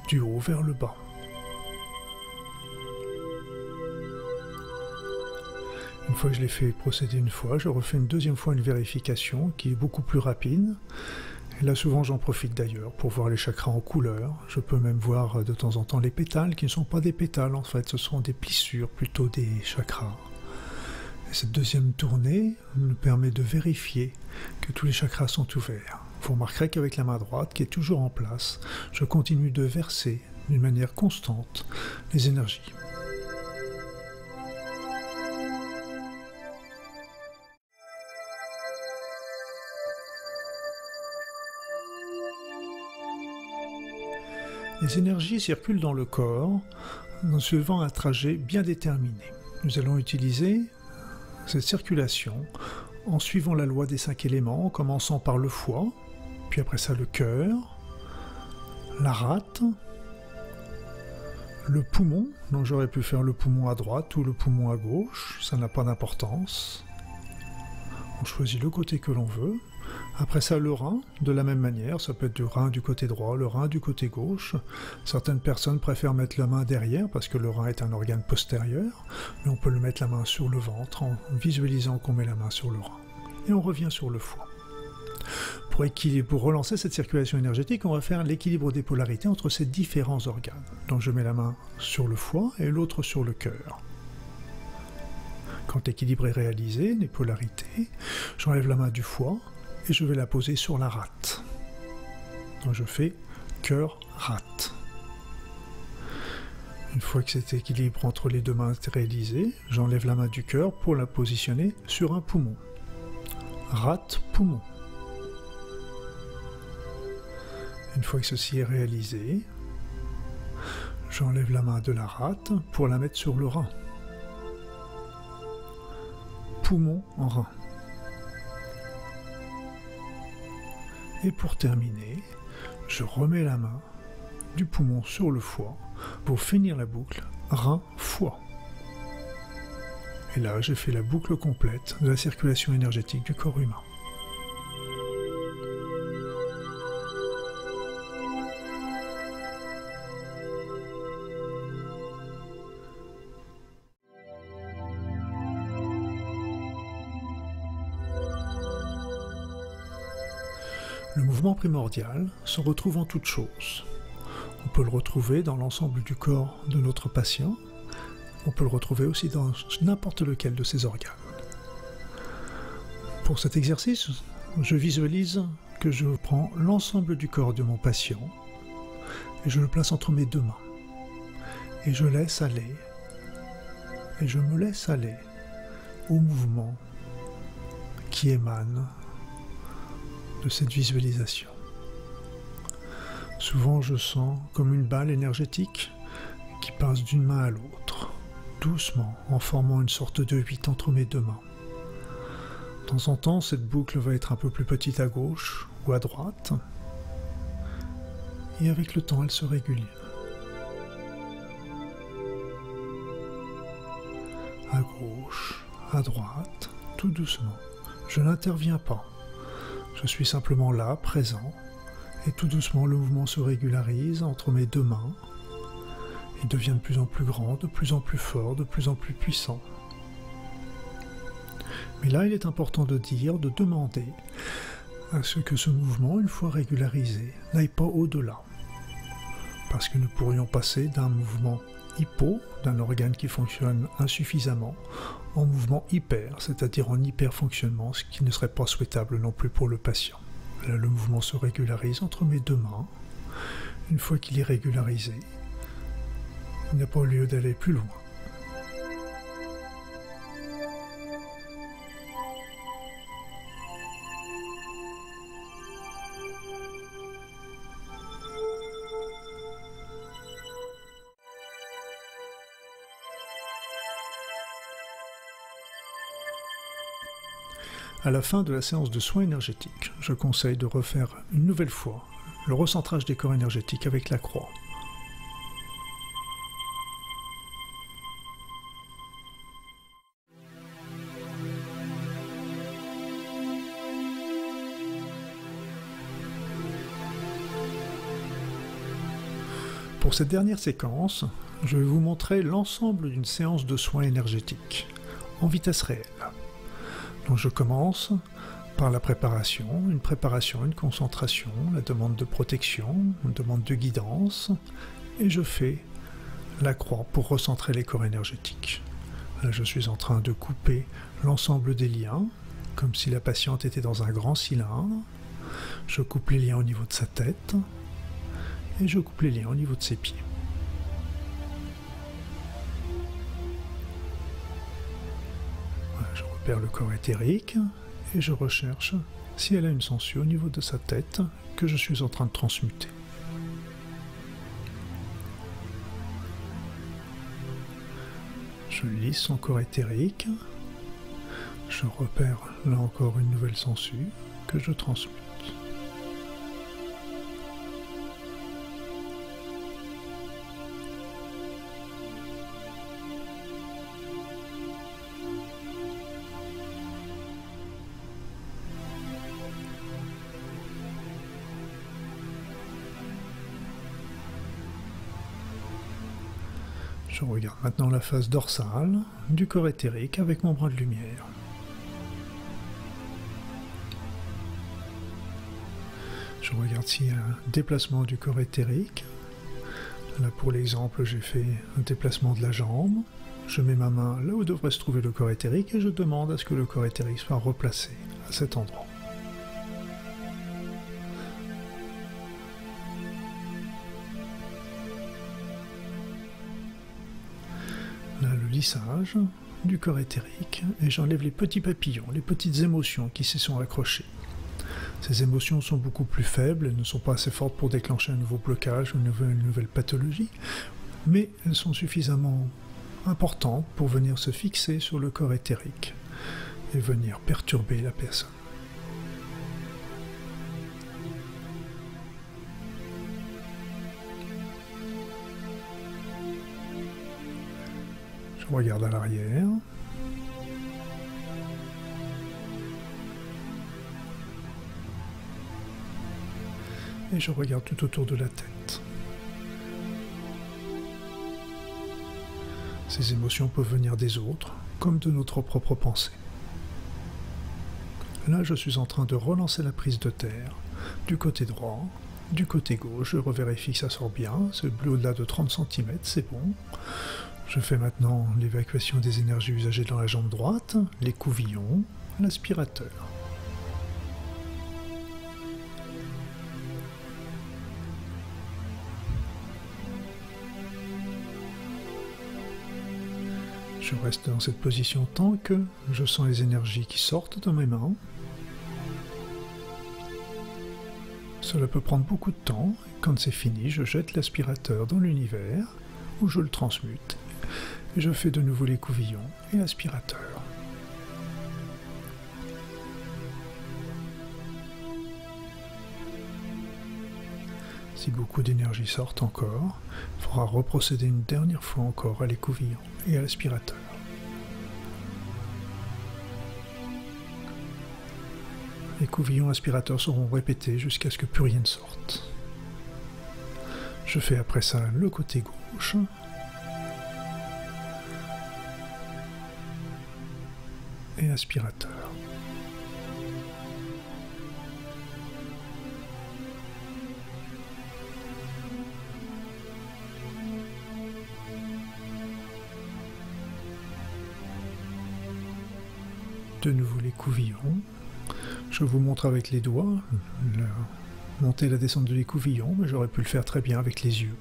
du haut vers le bas. Une fois que je l'ai fait procéder une fois, je refais une deuxième fois une vérification qui est beaucoup plus rapide. Et là, souvent, j'en profite d'ailleurs pour voir les chakras en couleur. Je peux même voir de temps en temps les pétales, qui ne sont pas des pétales en fait, ce sont des plissures, plutôt des chakras. Et cette deuxième tournée nous permet de vérifier que tous les chakras sont ouverts. Vous remarquerez qu'avec la main droite, qui est toujours en place, je continue de verser d'une manière constante les énergies. Les énergies circulent dans le corps en suivant un trajet bien déterminé. Nous allons utiliser cette circulation en suivant la loi des 5 éléments, en commençant par le foie, puis après ça le cœur, la rate, le poumon, donc j'aurais pu faire le poumon à droite ou le poumon à gauche, ça n'a pas d'importance. On choisit le côté que l'on veut. Après ça, le rein, de la même manière, ça peut être le rein du côté droit, le rein du côté gauche. Certaines personnes préfèrent mettre la main derrière parce que le rein est un organe postérieur, mais on peut le mettre la main sur le ventre en visualisant qu'on met la main sur le rein. Et on revient sur le foie. Pour relancer cette circulation énergétique, on va faire l'équilibre des polarités entre ces différents organes. Donc je mets la main sur le foie et l'autre sur le cœur. Quand l'équilibre est réalisé, les polarités, j'enlève la main du foie et je vais la poser sur la rate. Donc je fais cœur-rate. Une fois que cet équilibre entre les deux mains est réalisé, j'enlève la main du cœur pour la positionner sur un poumon. Rate-poumon. Une fois que ceci est réalisé, j'enlève la main de la rate pour la mettre sur le rein. Poumon en rein. Et pour terminer, je remets la main du poumon sur le foie pour finir la boucle rein-foie. Et là, j'ai fait la boucle complète de la circulation énergétique du corps humain. Le mouvement primordial se retrouve en toutes choses. On peut le retrouver dans l'ensemble du corps de notre patient. On peut le retrouver aussi dans n'importe lequel de ses organes. Pour cet exercice, je visualise que je prends l'ensemble du corps de mon patient et je le place entre mes deux mains. Et je laisse aller, et je me laisse aller au mouvement qui émane de cette visualisation. Souvent, je sens comme une balle énergétique qui passe d'une main à l'autre, doucement, en formant une sorte de 8 entre mes deux mains. De temps en temps, cette boucle va être un peu plus petite à gauche ou à droite, et avec le temps, elle se régule. À gauche, à droite, tout doucement. Je n'interviens pas. Je suis simplement là, présent, et tout doucement le mouvement se régularise entre mes deux mains et devient de plus en plus grand, de plus en plus fort, de plus en plus puissant. Mais là, il est important de dire, de demander à ce que ce mouvement, une fois régularisé, n'aille pas au-delà. Parce que nous pourrions passer d'un mouvement hypo, d'un organe qui fonctionne insuffisamment, en mouvement hyper, c'est-à-dire en hyperfonctionnement, ce qui ne serait pas souhaitable non plus pour le patient. Là, le mouvement se régularise entre mes deux mains. Une fois qu'il est régularisé, il n'y a pas lieu d'aller plus loin. À la fin de la séance de soins énergétiques, je conseille de refaire une nouvelle fois le recentrage des corps énergétiques avec la croix. Pour cette dernière séquence, je vais vous montrer l'ensemble d'une séance de soins énergétiques en vitesse réelle. Donc je commence par la préparation, une concentration, la demande de protection, une demande de guidance, et je fais la croix pour recentrer les corps énergétiques. Là, je suis en train de couper l'ensemble des liens, comme si la patiente était dans un grand cylindre. Je coupe les liens au niveau de sa tête, et je coupe les liens au niveau de ses pieds. Je repère le corps éthérique et je recherche si elle a une sensu au niveau de sa tête que je suis en train de transmuter. Je lisse son corps éthérique. Je repère là encore une nouvelle sensu que je transmute. Je regarde maintenant la face dorsale du corps éthérique avec mon bras de lumière. Je regarde s'il y a un déplacement du corps éthérique. Là, pour l'exemple, j'ai fait un déplacement de la jambe. Je mets ma main là où devrait se trouver le corps éthérique et je demande à ce que le corps éthérique soit replacé à cet endroit. Là, le lissage du corps éthérique, et j'enlève les petits papillons, les petites émotions qui s'y sont accrochées. Ces émotions sont beaucoup plus faibles, elles ne sont pas assez fortes pour déclencher un nouveau blocage ou une nouvelle pathologie, mais elles sont suffisamment importantes pour venir se fixer sur le corps éthérique et venir perturber la personne. Je regarde à l'arrière. Et je regarde tout autour de la tête. Ces émotions peuvent venir des autres, comme de notre propre pensée. Là, je suis en train de relancer la prise de terre du côté droit, du côté gauche. Je revérifie que ça sort bien. C'est bleu au-delà de 30 cm, c'est bon. Je fais maintenant l'évacuation des énergies usagées dans la jambe droite, les couvillons, l'aspirateur. Je reste dans cette position tant que je sens les énergies qui sortent de mes mains. Cela peut prendre beaucoup de temps. Quand c'est fini, je jette l'aspirateur dans l'univers, où je le transmute. Et je fais de nouveau les couvillons et l'aspirateur. Si beaucoup d'énergie sort encore, il faudra reprocéder une dernière fois encore à l'écouvillon et à l'aspirateur. Les couvillons aspirateurs seront répétés jusqu'à ce que plus rien ne sorte. Je fais après ça le côté gauche. Et l'aspirateur. De nouveau les couvillons. Je vous montre avec les doigts la montée et la descente de l'écouvillon, mais j'aurais pu le faire très bien avec les yeux.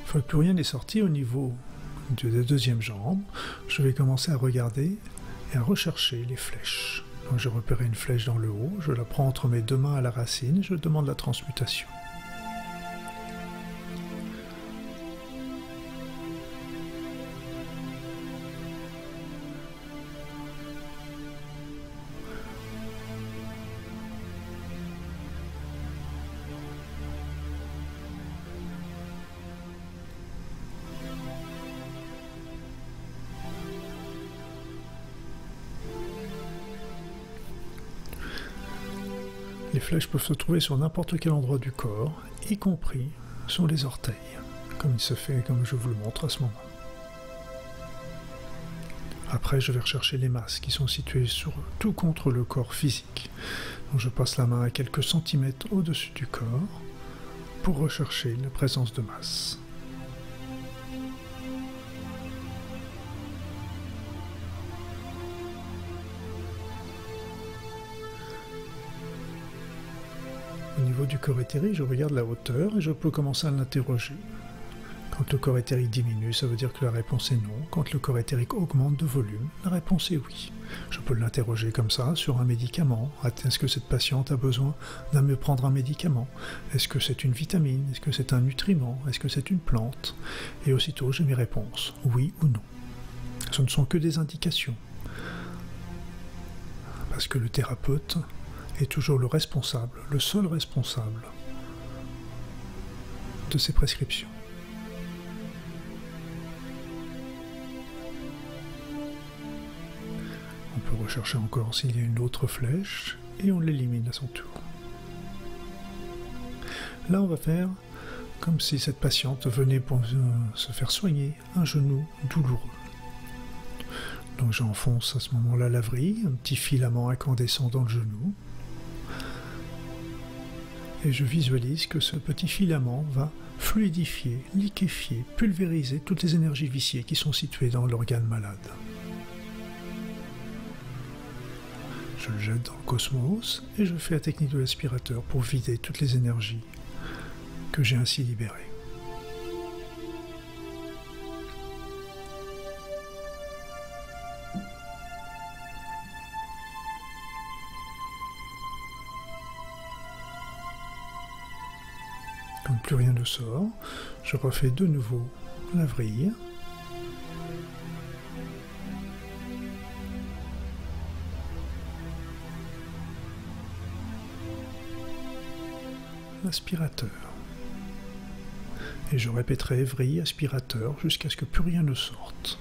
Une fois que plus rien n'est sorti au niveau de la deuxième jambe, je vais commencer à regarder et à rechercher les flèches. Donc j'ai repéré une flèche dans le haut, je la prends entre mes deux mains à la racine et je demande la transmutation. Les flèches peuvent se trouver sur n'importe quel endroit du corps, y compris sur les orteils, comme il se fait, comme je vous le montre à ce moment. Après, je vais rechercher les masses qui sont situées tout contre le corps physique. Donc je passe la main à quelques centimètres au-dessus du corps pour rechercher la présence de masse. Au niveau du corps éthérique, je regarde la hauteur et je peux commencer à l'interroger. Quand le corps éthérique diminue, ça veut dire que la réponse est non. Quand le corps éthérique augmente de volume, la réponse est oui. Je peux l'interroger comme ça sur un médicament. Est-ce que cette patiente a besoin de me prendre un médicament? Est-ce que c'est une vitamine? Est-ce que c'est un nutriment? Est-ce que c'est une plante? Et aussitôt, j'ai mes réponses, oui ou non. Ce ne sont que des indications. Parce que le thérapeute est toujours le responsable, le seul responsable de ces prescriptions. On peut rechercher encore s'il y a une autre flèche et on l'élimine à son tour. Là, on va faire comme si cette patiente venait pour se faire soigner un genou douloureux. Donc j'enfonce à ce moment-là la vrille, un petit filament incandescent dans le genou. Et je visualise que ce petit filament va fluidifier, liquéfier, pulvériser toutes les énergies viciées qui sont situées dans l'organe malade. Je le jette dans le cosmos et je fais la technique de l'aspirateur pour vider toutes les énergies que j'ai ainsi libérées. Quand plus rien ne sort, je refais de nouveau la vrille. L'aspirateur. Et je répéterai vrille, aspirateur jusqu'à ce que plus rien ne sorte.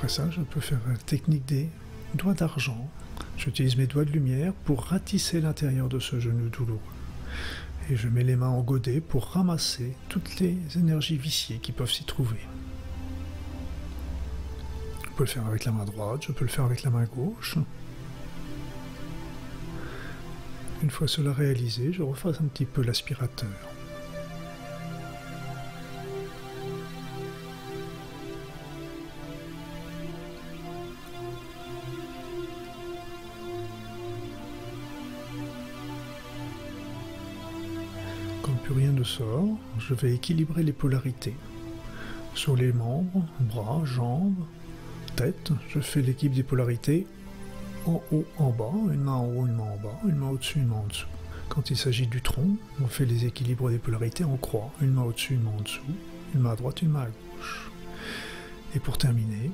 Après ça, je peux faire la technique des doigts d'argent. J'utilise mes doigts de lumière pour ratisser l'intérieur de ce genou douloureux. Et je mets les mains en godet pour ramasser toutes les énergies viciées qui peuvent s'y trouver. Je peux le faire avec la main droite, je peux le faire avec la main gauche. Une fois cela réalisé, je refasse un petit peu l'aspirateur. Quand plus rien ne sort, je vais équilibrer les polarités. Sur les membres, bras, jambes, tête, je fais l'équilibre des polarités en haut, en bas, une main en haut, une main en bas, une main au-dessus, une main en dessous. Quand il s'agit du tronc, on fait les équilibres des polarités en croix, une main au-dessus, une main en dessous, une main à droite, une main à gauche. Et pour terminer,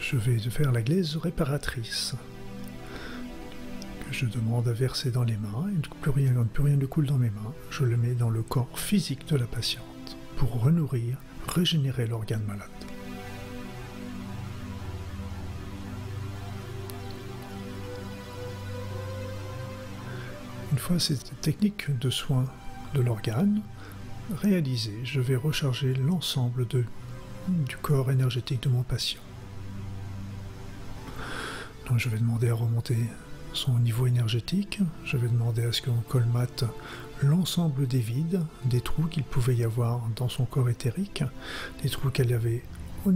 je vais faire la glaise réparatrice, que je demande à verser dans les mains, et quand plus rien ne coule dans mes mains, je le mets dans le corps physique de la patiente, pour renourrir, régénérer l'organe malade. Une fois cette technique de soin de l'organe réalisée, je vais recharger l'ensemble du corps énergétique de mon patient. Donc je vais demander à remonter son niveau énergétique, je vais demander à ce qu'on colmate l'ensemble des vides, des trous qu'il pouvait y avoir dans son corps éthérique, des trous qu'elle avait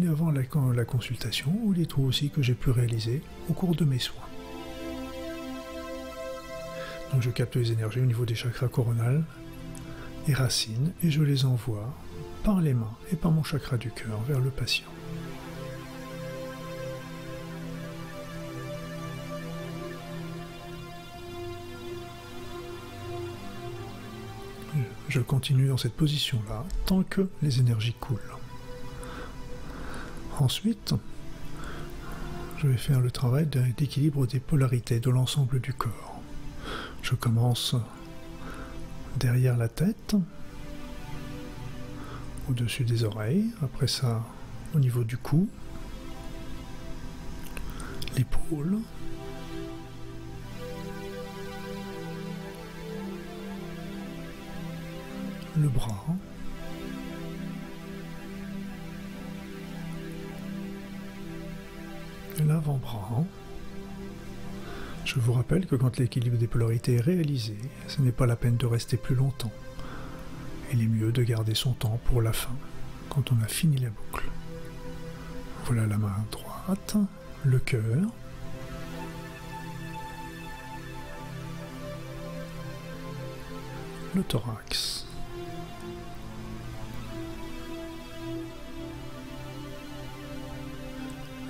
avant la consultation, ou les trous aussi que j'ai pu réaliser au cours de mes soins. Donc je capte les énergies au niveau des chakras coronal et racines et je les envoie par les mains et par mon chakra du cœur vers le patient. Je continue dans cette position-là tant que les énergies coulent. Ensuite, je vais faire le travail d'équilibre des polarités de l'ensemble du corps. Je commence derrière la tête, au-dessus des oreilles, après ça au niveau du cou, l'épaule, le bras, l'avant-bras. Je vous rappelle que quand l'équilibre des polarités est réalisé, ce n'est pas la peine de rester plus longtemps. Il est mieux de garder son temps pour la fin, quand on a fini la boucle. Voilà la main droite, le cœur, le thorax,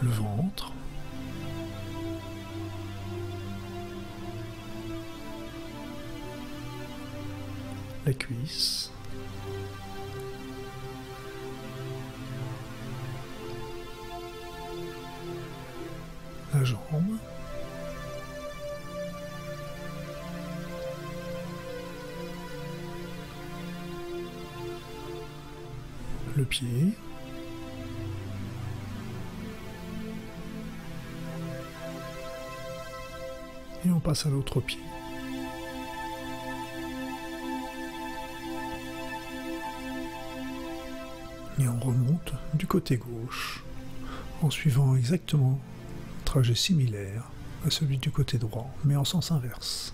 le ventre, la cuisse, la jambe, le pied, et on passe à l'autre pied. Et on remonte du côté gauche en suivant exactement un trajet similaire à celui du côté droit, mais en sens inverse.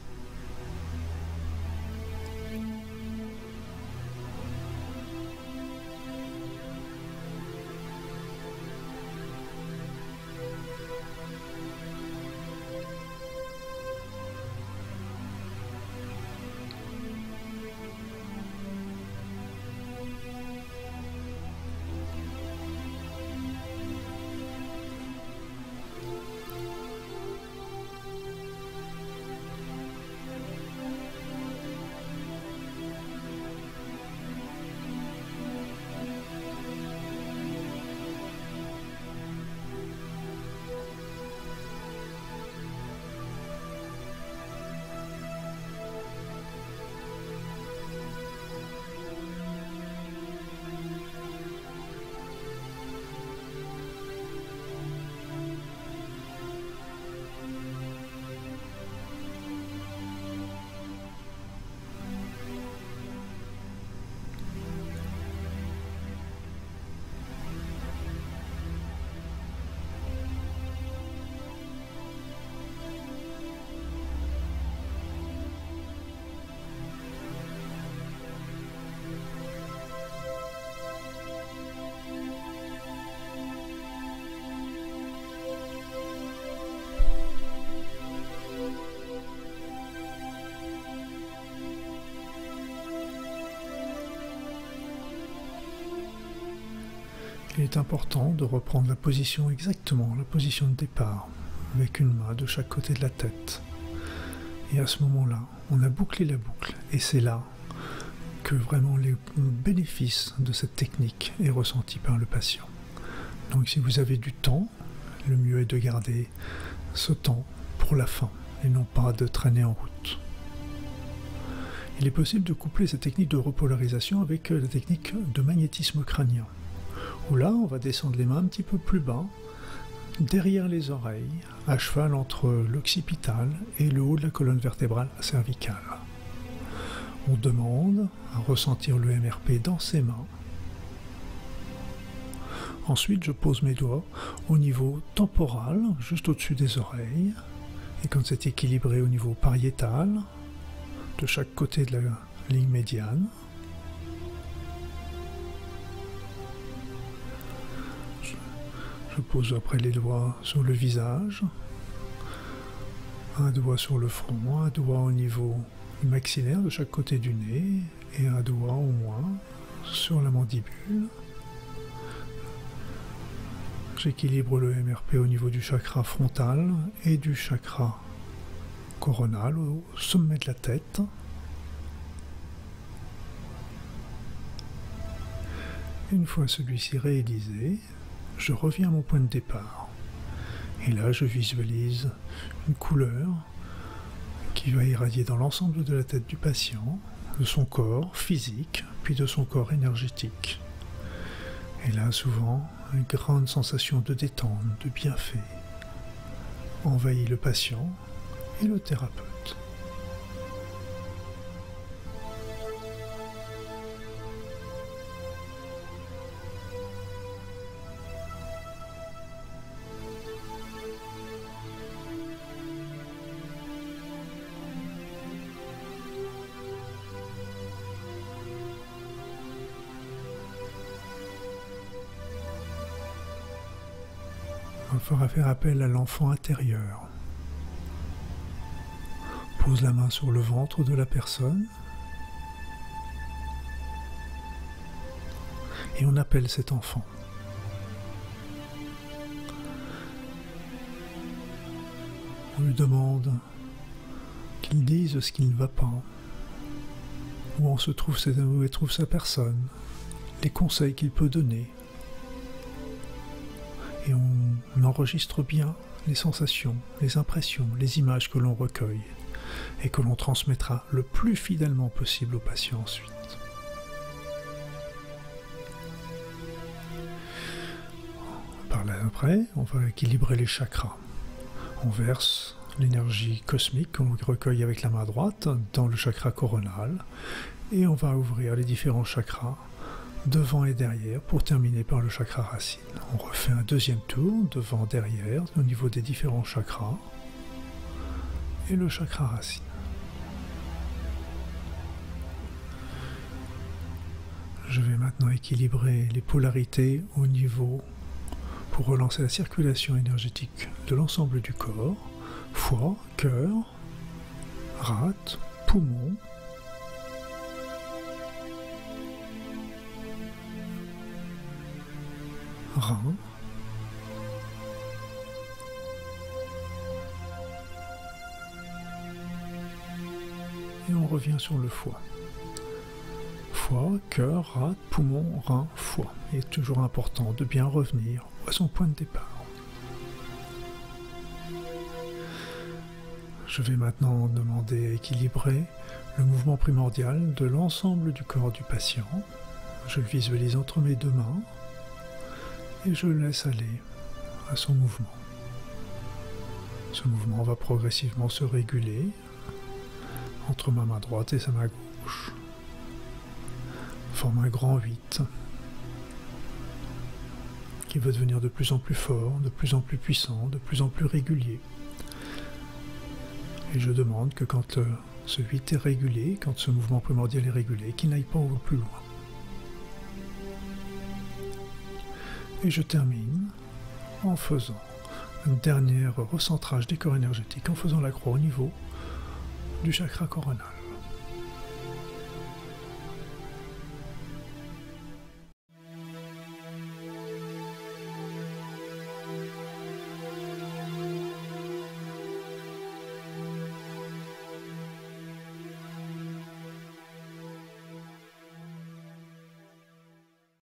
il est important de reprendre la position exactement, la position de départ, avec une main de chaque côté de la tête. Et à ce moment-là, on a bouclé la boucle, et c'est là que vraiment le bénéfice de cette technique est ressenti par le patient. Donc si vous avez du temps, le mieux est de garder ce temps pour la fin, et non pas de traîner en route. Il est possible de coupler cette technique de repolarisation avec la technique de magnétisme crânien, où là, on va descendre les mains un petit peu plus bas, derrière les oreilles, à cheval entre l'occipital et le haut de la colonne vertébrale cervicale. On demande à ressentir le MRP dans ses mains. Ensuite, je pose mes doigts au niveau temporal, juste au-dessus des oreilles, et quand c'est équilibré au niveau pariétal, de chaque côté de la ligne médiane. Je pose après les doigts sur le visage, un doigt sur le front, un doigt au niveau du maxillaire de chaque côté du nez et un doigt au moins sur la mandibule. J'équilibre le MRP au niveau du chakra frontal et du chakra coronal au sommet de la tête. Une fois celui-ci réalisé, je reviens à mon point de départ. Et là, je visualise une couleur qui va irradier dans l'ensemble de la tête du patient, de son corps physique, puis de son corps énergétique. Et là, souvent, une grande sensation de détente, de bienfait, envahit le patient et le thérapeute. Il faudra faire appel à l'enfant intérieur. Pose la main sur le ventre de la personne et on appelle cet enfant. On lui demande qu'il dise ce qui ne va pas, où se trouve sa personne, les conseils qu'il peut donner. Et on enregistre bien les sensations, les impressions, les images que l'on recueille et que l'on transmettra le plus fidèlement possible au patient ensuite. Par là après, on va équilibrer les chakras. On verse l'énergie cosmique qu'on recueille avec la main droite dans le chakra coronal et on va ouvrir les différents chakras devant et derrière pour terminer par le chakra racine. On refait un deuxième tour, devant, derrière, au niveau des différents chakras et le chakra racine. Je vais maintenant équilibrer les polarités au niveau pour relancer la circulation énergétique de l'ensemble du corps, foie, cœur, rate, poumon, rein, et on revient sur le foie. Foie, cœur, rate, poumon, rein, foie. Il est toujours important de bien revenir à son point de départ. Je vais maintenant demander à équilibrer le mouvement primordial de l'ensemble du corps du patient. Je le visualise entre mes deux mains et je le laisse aller à son mouvement. Ce mouvement va progressivement se réguler entre ma main droite et sa main gauche. Forme un grand 8 qui va devenir de plus en plus fort, de plus en plus puissant, de plus en plus régulier. Et je demande que quand ce 8 est régulé, quand ce mouvement primordial est régulé, qu'il n'aille pas au plus loin. Et je termine en faisant un dernier recentrage des corps énergétiques, en faisant la croix au niveau du chakra coronal.